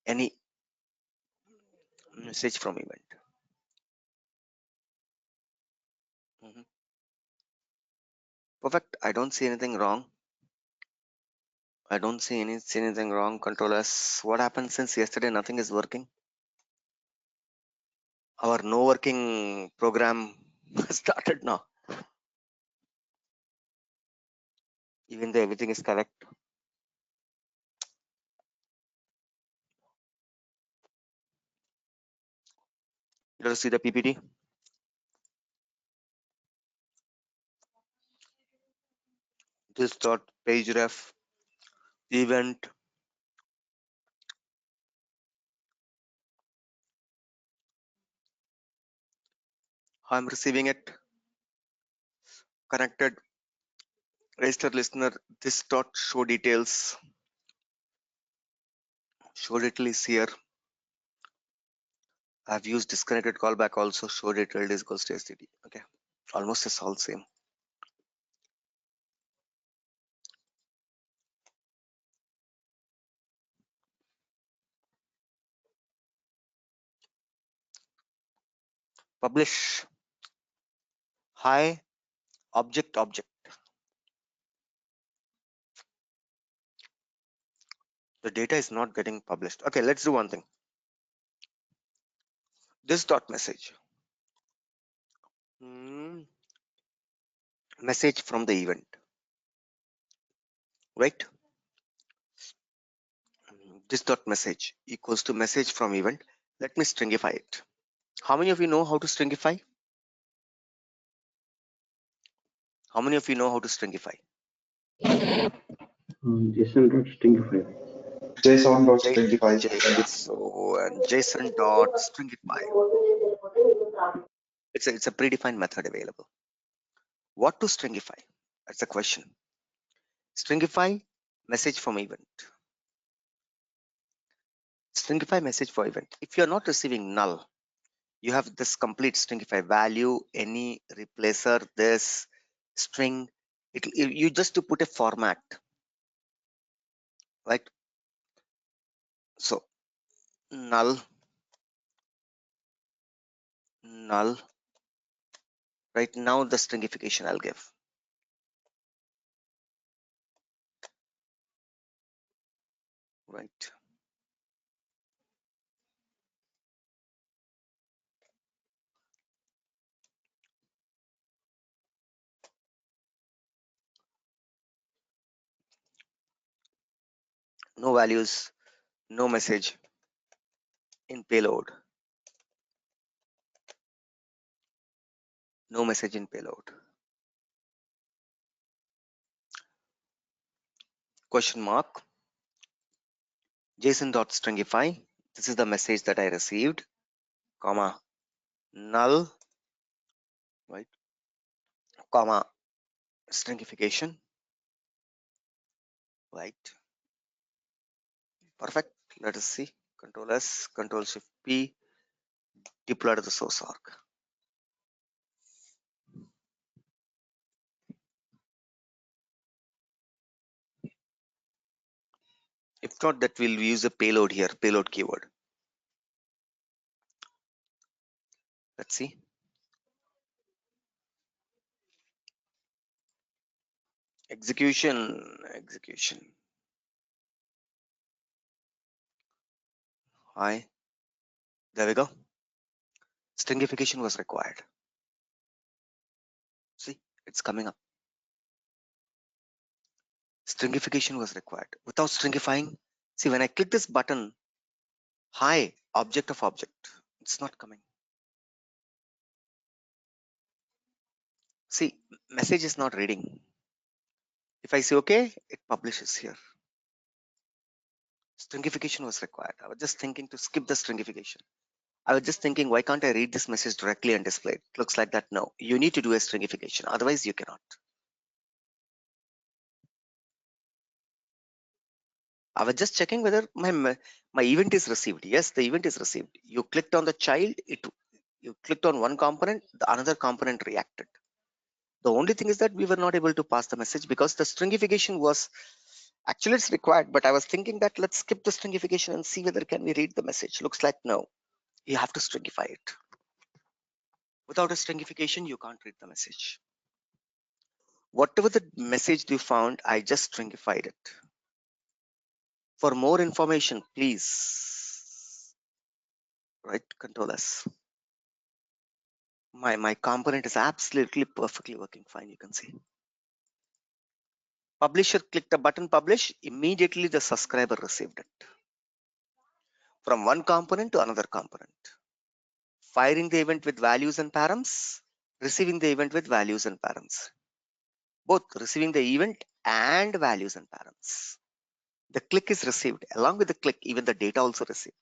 Any message from event. Mhm. Perfect. I don't see anything wrong. I don't see anything wrong. Control S. What happened since yesterday? Nothing is working. Our no working program started now. Even though everything is correct. Let us see the PPT. This dot page ref event. I'm receiving it. Connected. Register listener. This dot show details. Show detail is here. I've used disconnected callback also. Show detail is equals to STD. Okay. Almost it's all same. Publish. Hi. Object. The data is not getting published. Okay, let's do one thing. This dot message. Message from the event. Right? This dot message equals to message from event. Let me stringify it. How many of you know how to stringify? How many of you know how to stringify? JSON.stringify. JSON.stringify. So and JSON dot stringify. It's a predefined method available. What to stringify? That's the question. Stringify message from event. Stringify message for event. If you're not receiving null, you have this complete stringify value, any replacer, this string. You just to put a format, right? So null, right? Now the stringification I'll give. Right. No values, no message in payload. No message in payload. Question mark. JSON.stringify. This is the message that I received, comma, null, right, comma, stringification, right. Perfect. Let us see. Control S, Control Shift P, deploy to the source org. If not, that we'll use a payload here, payload keyword. Let's see. Execution. Hi. There we go. Stringification was required. See, it's coming up. Stringification was required. Without stringifying, see, when I click this button, hi, object of object, it's not coming. See, message is not reading. If I say okay, it publishes here. Stringification was required. I was just thinking to skip the stringification. I was just thinking, why can't I read this message directly and display it? Looks like that. No, you need to do a stringification. Otherwise, you cannot. I was just checking whether my event is received. Yes, the event is received. You clicked on the child. You clicked on one component. The another component reacted. The only thing is that we were not able to pass the message because the stringification was actually it's required. But I was thinking that let's skip the stringification and see whether can we read the message. Looks like no. You have to stringify it. Without a stringification, you can't read the message. Whatever the message you found, I just stringified it. For more information, please write Control S. My component is absolutely perfectly working fine. You can see. Publisher clicked the button publish. Immediately the subscriber received it. From one component to another component. Firing the event with values and params. Receiving the event with values and params. Both receiving the event and values and params. The click is received. Along with the click, even the data also received.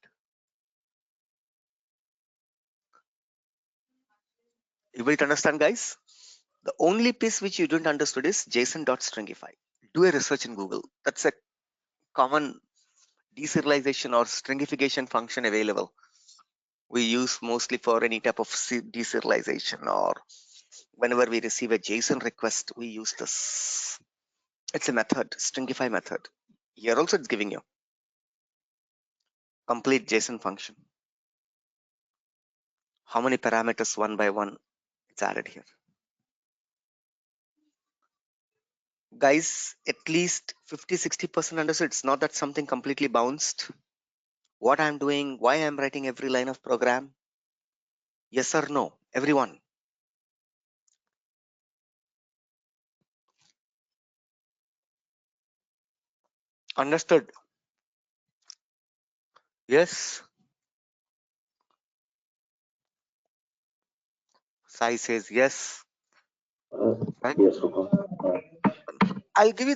You will understand, guys? The only piece which you don't understood is JSON.stringify. Do a research in Google. That's a common deserialization or stringification function available. We use mostly for any type of deserialization or whenever we receive a JSON request, we use this. It's a method, stringify method. Here also it's giving you complete JSON function. How many parameters one by one it's added here. Guys, at least 50-60% understood. It's not that something completely bounced. What I'm doing, why I'm writing every line of program. Yes or no, everyone. Understood? Yes. Sai says yes. Right? Yes, Rupa. I'll give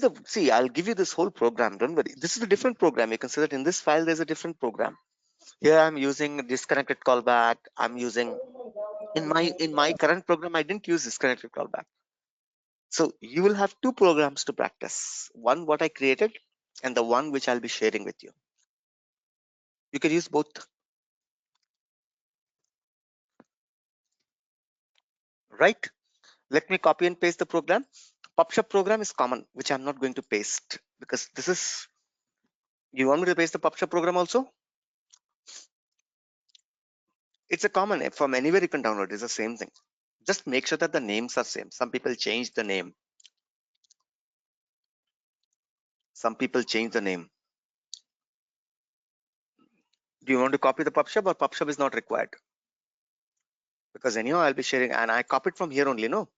you this whole program. Don't worry. This is a different program. You can see that in this file, there's a different program. Here I'm using disconnected callback. I'm using in my current program, I didn't use disconnected callback. So you will have two programs to practice. One what I created and the one which I'll be sharing with you. You can use both. Right? Let me copy and paste the program. PubSub program is common, which I'm not going to paste because this is. You want me to paste the PubSub program also? It's a common from anywhere you can download. It's the same thing. Just make sure that the names are same. Some people change the name. Some people change the name. Do you want to copy the PubSub or PubSub is not required? Because anyhow, I'll be sharing and I copied from here only. No,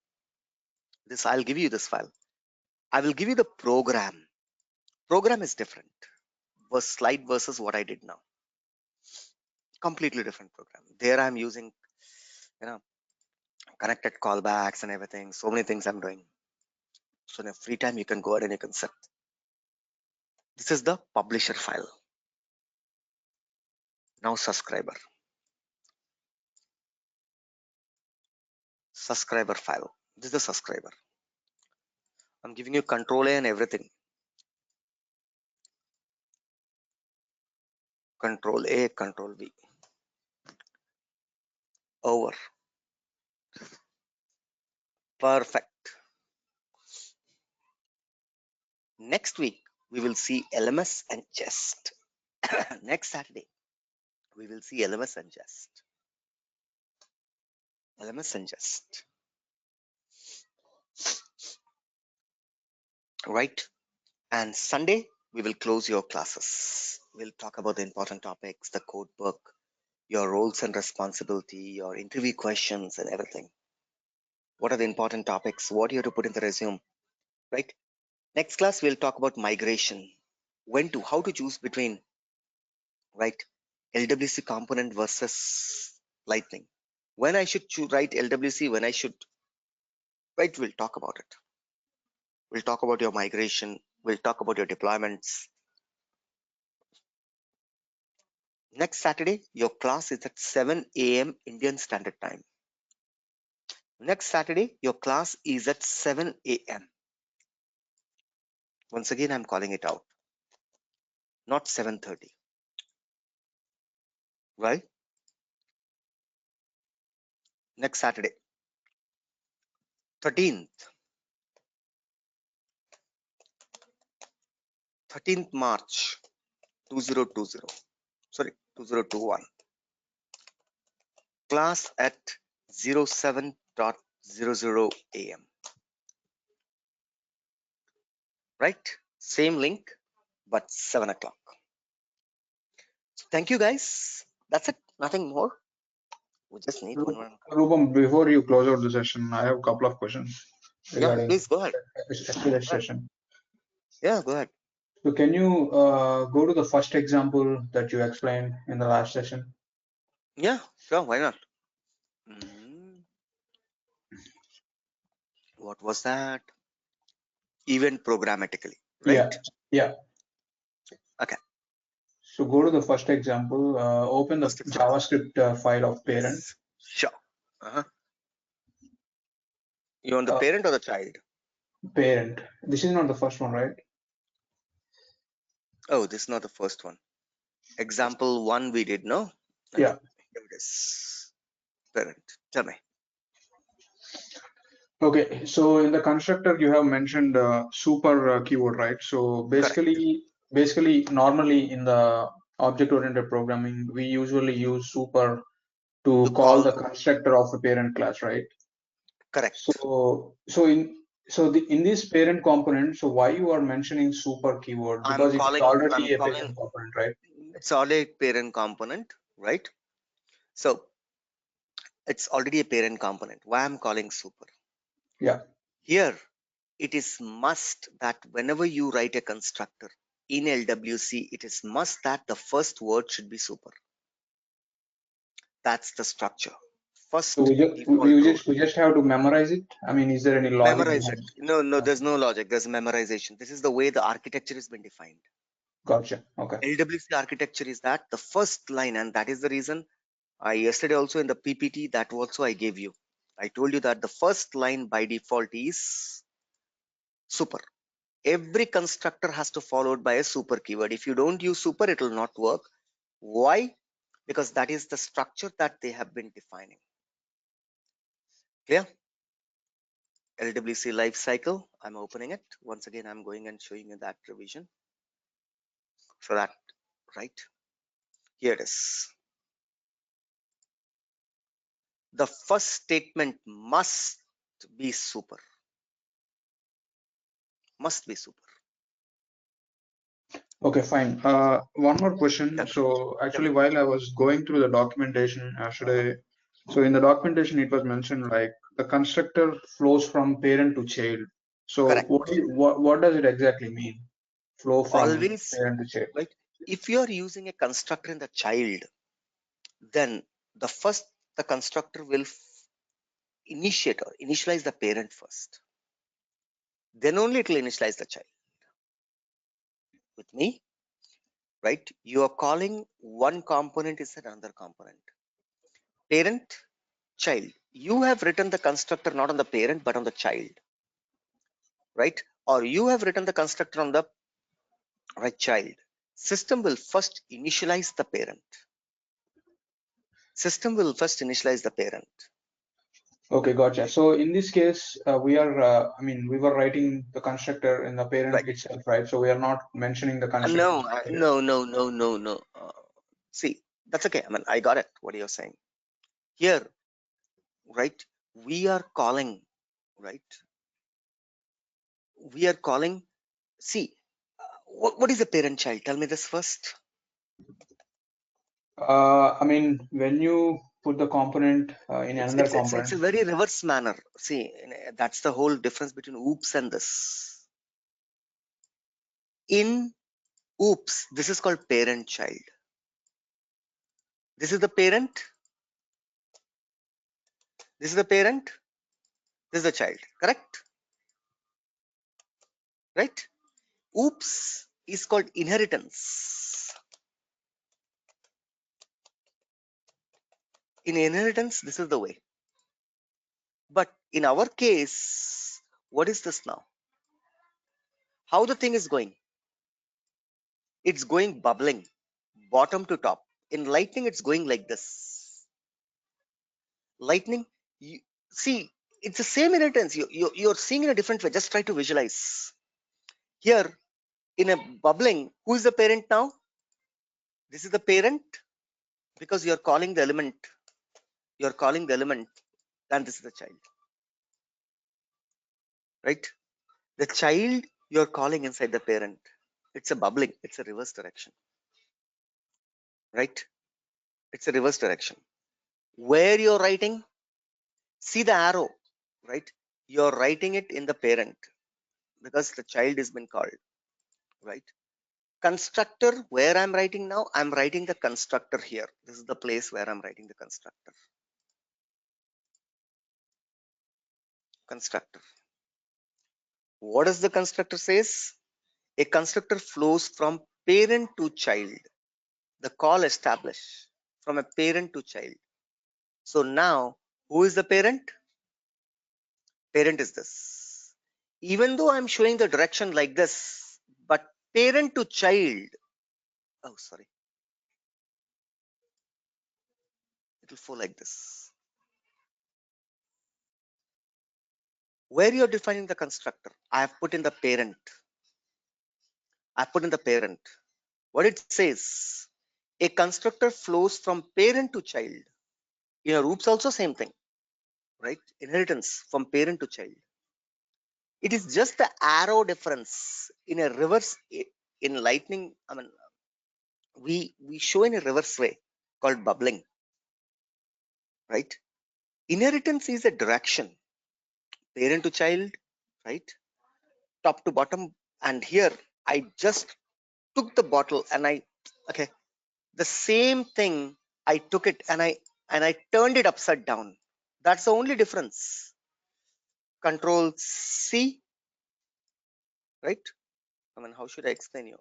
this I'll give you this file. I will give you the program. Program is different. Was slide versus what I did now. Completely different program. There I'm using, connected callbacks and everything. So many things I'm doing. So in a free time, you can go ahead and you can set. This is the publisher file. Now subscriber. Subscriber file. This is the subscriber. I'm giving you control A and everything. Control A, control V. Over. Perfect. Next week, we will see LMS and jest. Next Saturday, we will see LMS and jest. LMS and jest. Right? And Sunday, we will close your classes. We'll talk about the important topics, the code book, your roles and responsibility, your interview questions and everything. What are the important topics? What you have to put in the resume, right? Next class, we'll talk about migration. How to choose between, right, LWC component versus Lightning. When I should write LWC, when I should, right, we'll talk about it. We'll talk about your migration. We'll talk about your deployments. Next Saturday, your class is at 7 a.m. Indian Standard Time. Next Saturday, your class is at 7 a.m. Once again, I'm calling it out. Not 7:30. Right? Next Saturday. 13th March 2020. Sorry, 2021. Class at 07:00 a.m. Right? Same link, but 7 o'clock. So thank you guys. That's it. Nothing more. We just need one more. Rupam, before you close out the session, I have a couple of questions Yeah, regarding please go ahead. yesterday's session. Yeah, go ahead. So can you go to the first example that you explained in the last session? Yeah, sure. Why not? What was that? Event programmatically, right? Yeah. Okay. So go to the first example, open the JavaScript file of parent. Sure. You want the parent or the child? Parent. This is not the first one, right? Oh, this is not the first one. Example 1 we did, no? Okay. Yeah. Here it is. Parent. Tell me. Okay, so in the constructor you have mentioned super keyword, right? So basically normally in the object-oriented programming we usually use super to call the constructor of a parent class, right? Correct. In this parent component, so why you are mentioning super keyword? Because it's already a parent component, right? It's already a parent component, right? So it's already a parent component. Why I'm calling super? Yeah. Here it is must that whenever you write a constructor in LWC, it is must that the first word should be super. That's the structure. First, so we just have to memorize it. I mean, is there any logic? Memorize it. No, there's no logic. There's memorization. This is the way the architecture has been defined. Gotcha. Okay. LWC architecture is that the first line, and that is the reason yesterday also in the PPT that also I gave you. I told you that the first line by default is super. Every constructor has to followed by a super keyword. If you don't use super, it will not work. Why? Because that is the structure that they have been defining. Clear? LWC life cycle. I'm opening it. Once again, I'm going and showing you that revision. So that, right? Here it is. The first statement must be super. Must be super. Okay, fine. One more question. So actually, while I was going through the documentation yesterday, so in the documentation it was mentioned like the constructor flows from parent to child. So what does it exactly mean? Flow from parent to child. Right. If you are using a constructor in the child, then the constructor will initialize the parent first. Then only it will initialize the child. With me, right? You are calling one component is another component. Parent, child. You have written the constructor not on the parent but on the child, right? Or you have written the constructor on the right child. System will first initialize the parent. System will first initialize the parent. Okay, gotcha. So in this case, we were writing the constructor in the parent itself, right? So we are not mentioning the constructor. No. See, that's okay. I mean, I got it. What you're saying here, right? We are calling, right? We are calling. See, what is a parent child? Tell me this first. I mean, when you put the component in another It's component. a very reverse manner. See, that's the whole difference between oops and this. In oops, this is called parent child. This is the parent. This is the parent. This is the child. Correct? Right? Oops is called inheritance. In inheritance, this is the way. But in our case, what is this now? How the thing is going? It's going bubbling, bottom to top. In lightning, it's going like this. Lightning, you see, it's the same inheritance. You're seeing in a different way. Just try to visualize. Here, in a bubbling, who is the parent now? This is the parent because you're calling the element. You're calling the element, and this is the child. Right? The child you're calling inside the parent. It's a bubbling. It's a reverse direction. Right? It's a reverse direction. Where you're writing, see the arrow, right? You're writing it in the parent because the child has been called, right? Constructor, where I'm writing now, I'm writing the constructor here. This is the place where I'm writing the constructor. Constructor. What does the constructor says? A constructor flows from parent to child. The call established from a parent to child. So now, who is the parent? Parent is this. Even though I'm showing the direction like this, but parent to child, oh sorry, it will flow like this. Where you're defining the constructor, I have put in the parent. I put in the parent. What it says, a constructor flows from parent to child. In your oops also same thing, right? Inheritance from parent to child. It is just the arrow difference in a reverse. In lightning, I mean, we show in a reverse way called bubbling, right? Inheritance is a direction, parent to child, right? Top to bottom. And here I just took the bottle and okay, the same thing, I took it and I turned it upside down. That's the only difference. Control C, right? I mean, how should I explain you?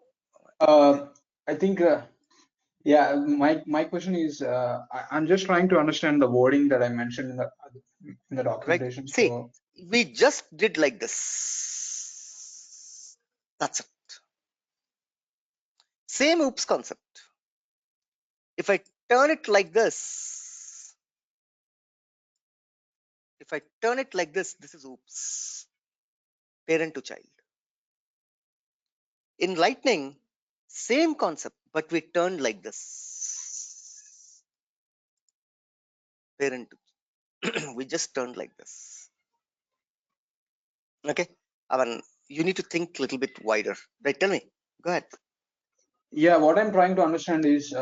I think, yeah, my question is, I'm just trying to understand the wording that I mentioned in the Right? documentation. See, So we just did like this. That's it. Same oops concept. If I turn it like this, this is oops, parent to child. In lightning, same concept, but we turned like this, parent to we just turned like this. Okay, I mean, you need to think a little bit wider, right? Tell me, go ahead. yeah, what I'm trying to understand is,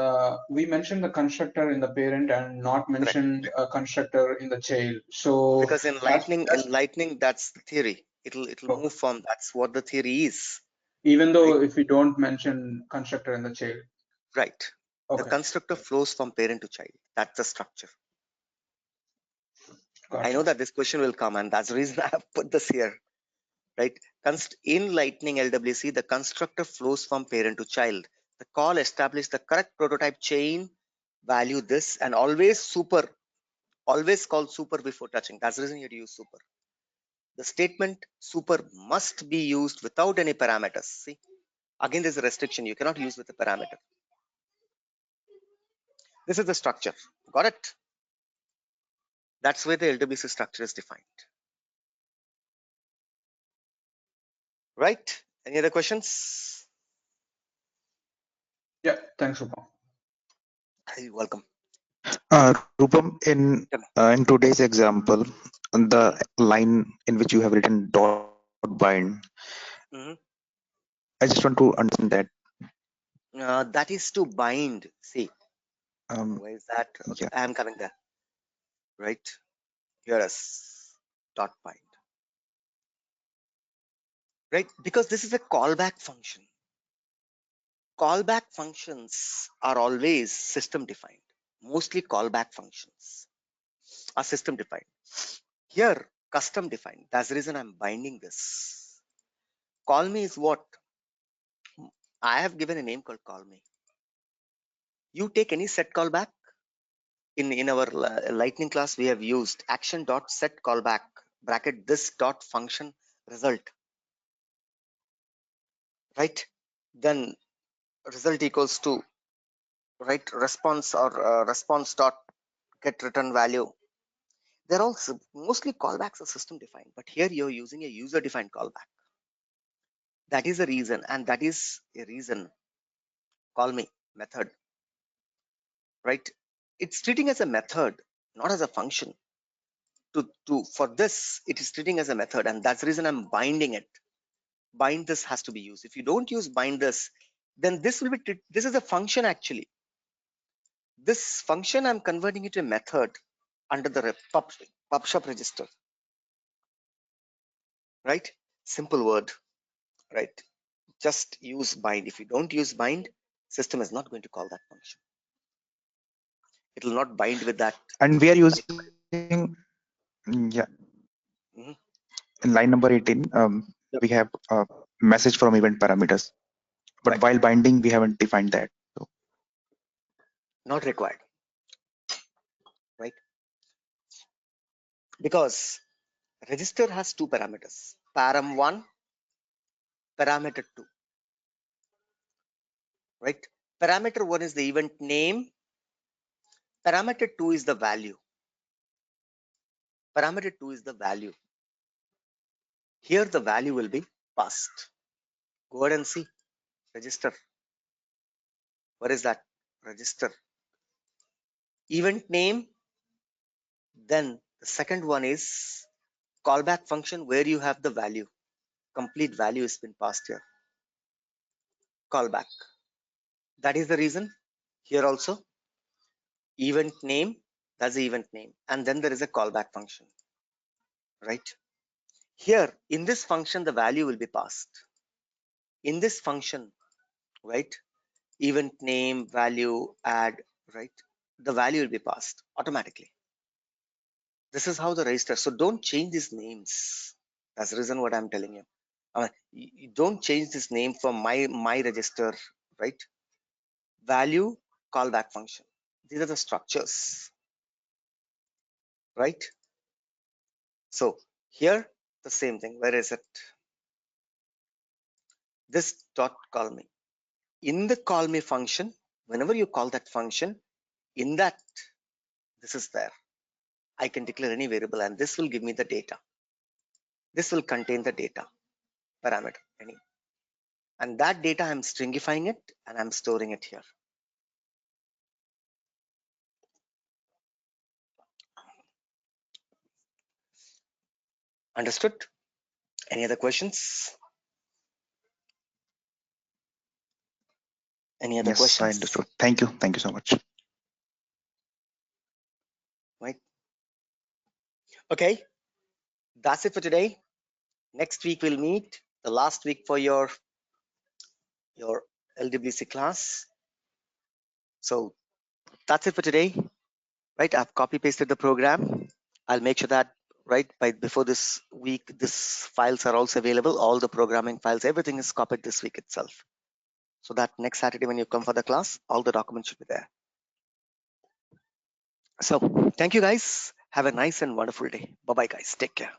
we mentioned the constructor in the parent and not mentioned a constructor in the child. So Because in lightning, that's the theory. It'll oh, move from, that's what the theory is, even right? though if we don't mention constructor in the child. Right. The Okay, constructor flows from parent to child. That's the structure. I know gotcha. that this question will come, and that's the reason I have put this here. Right? In lightning LWC, the constructor flows from parent to child. The call establishes the correct prototype chain, value this, and always call super before touching. That's the reason you have to use super. The statement super must be used without any parameters. See, again, there's a restriction. You cannot use with a parameter. This is the structure. Got it? That's where the LWC structure is defined. Right? Any other questions? Yeah, thanks, Rupam. You're welcome. Rupam, in today's example, the line in which you have written dot bind, Mhm. I just want to understand that. That is to bind. See, Where is that? Okay, Yeah. I am coming there. Right here is dot bind. Right, because this is a callback function. Callback functions are always system defined. Mostly callback functions are system defined. Here, custom defined. That's the reason I'm binding this. Call me is what? I have given a name called call me. You take any set callback. In our lightning class, we have used action dot set callback bracket this dot function result. Right? Then result equals to right response or response dot get return value. They're all mostly callbacks are system defined, but here you're using a user defined callback. That is a reason, and that is a reason call me method. Right? It's treating as a method, not as a function. For this, it is treating as a method, and that's the reason I'm binding it. Bind this has to be used. If you don't use bind this, then this will be this is a function actually. This function I'm converting it to a method under the pubsub register. Right? Simple word. Right? Just use bind. If you don't use bind, system is not going to call that function. It will not bind with that. And we are using, yeah, Mhm. in line number 18, Yep. we have a message from event parameters, but Right. while binding, we haven't defined that. So Not required. Right? Because register has two parameters, param 1, parameter 2. Right? Parameter 1 is the event name. Parameter 2 is the value. Parameter 2 is the value. Here the value will be passed. Go ahead and see. Register. What is that? Register. Event name. Then the second one is callback function where you have the value. Complete value has been passed here. Callback. That is the reason. Here also. Event name. That's the event name. And then there is a callback function. Right? Here in this function, the value will be passed. In this function, right? Event name, value, add, right? The value will be passed automatically. This is how the register. So don't change these names. That's the reason what I'm telling you. You don't change this name from my register, right? Value, callback function. These are the structures, right? So here the same thing. Where is it? This dot call me. In the call me function, whenever you call that function, in that this is there. I can declare any variable and this will give me the data. This will contain the data parameter, any. And that data I'm stringifying it and I'm storing it here. Understood? Any other questions? Any other yes, I questions? understood. Thank you. Thank you so much. Right. Okay. That's it for today. Next week we'll meet. The last week for your LWC class. So that's it for today. Right. I've copy pasted the program. I'll make sure that right by before this week, this files are also available. All the programming files, everything is copied this week itself. So that next Saturday when you come for the class, all the documents should be there. So thank you guys. Have a nice and wonderful day. Bye-bye guys. Take care.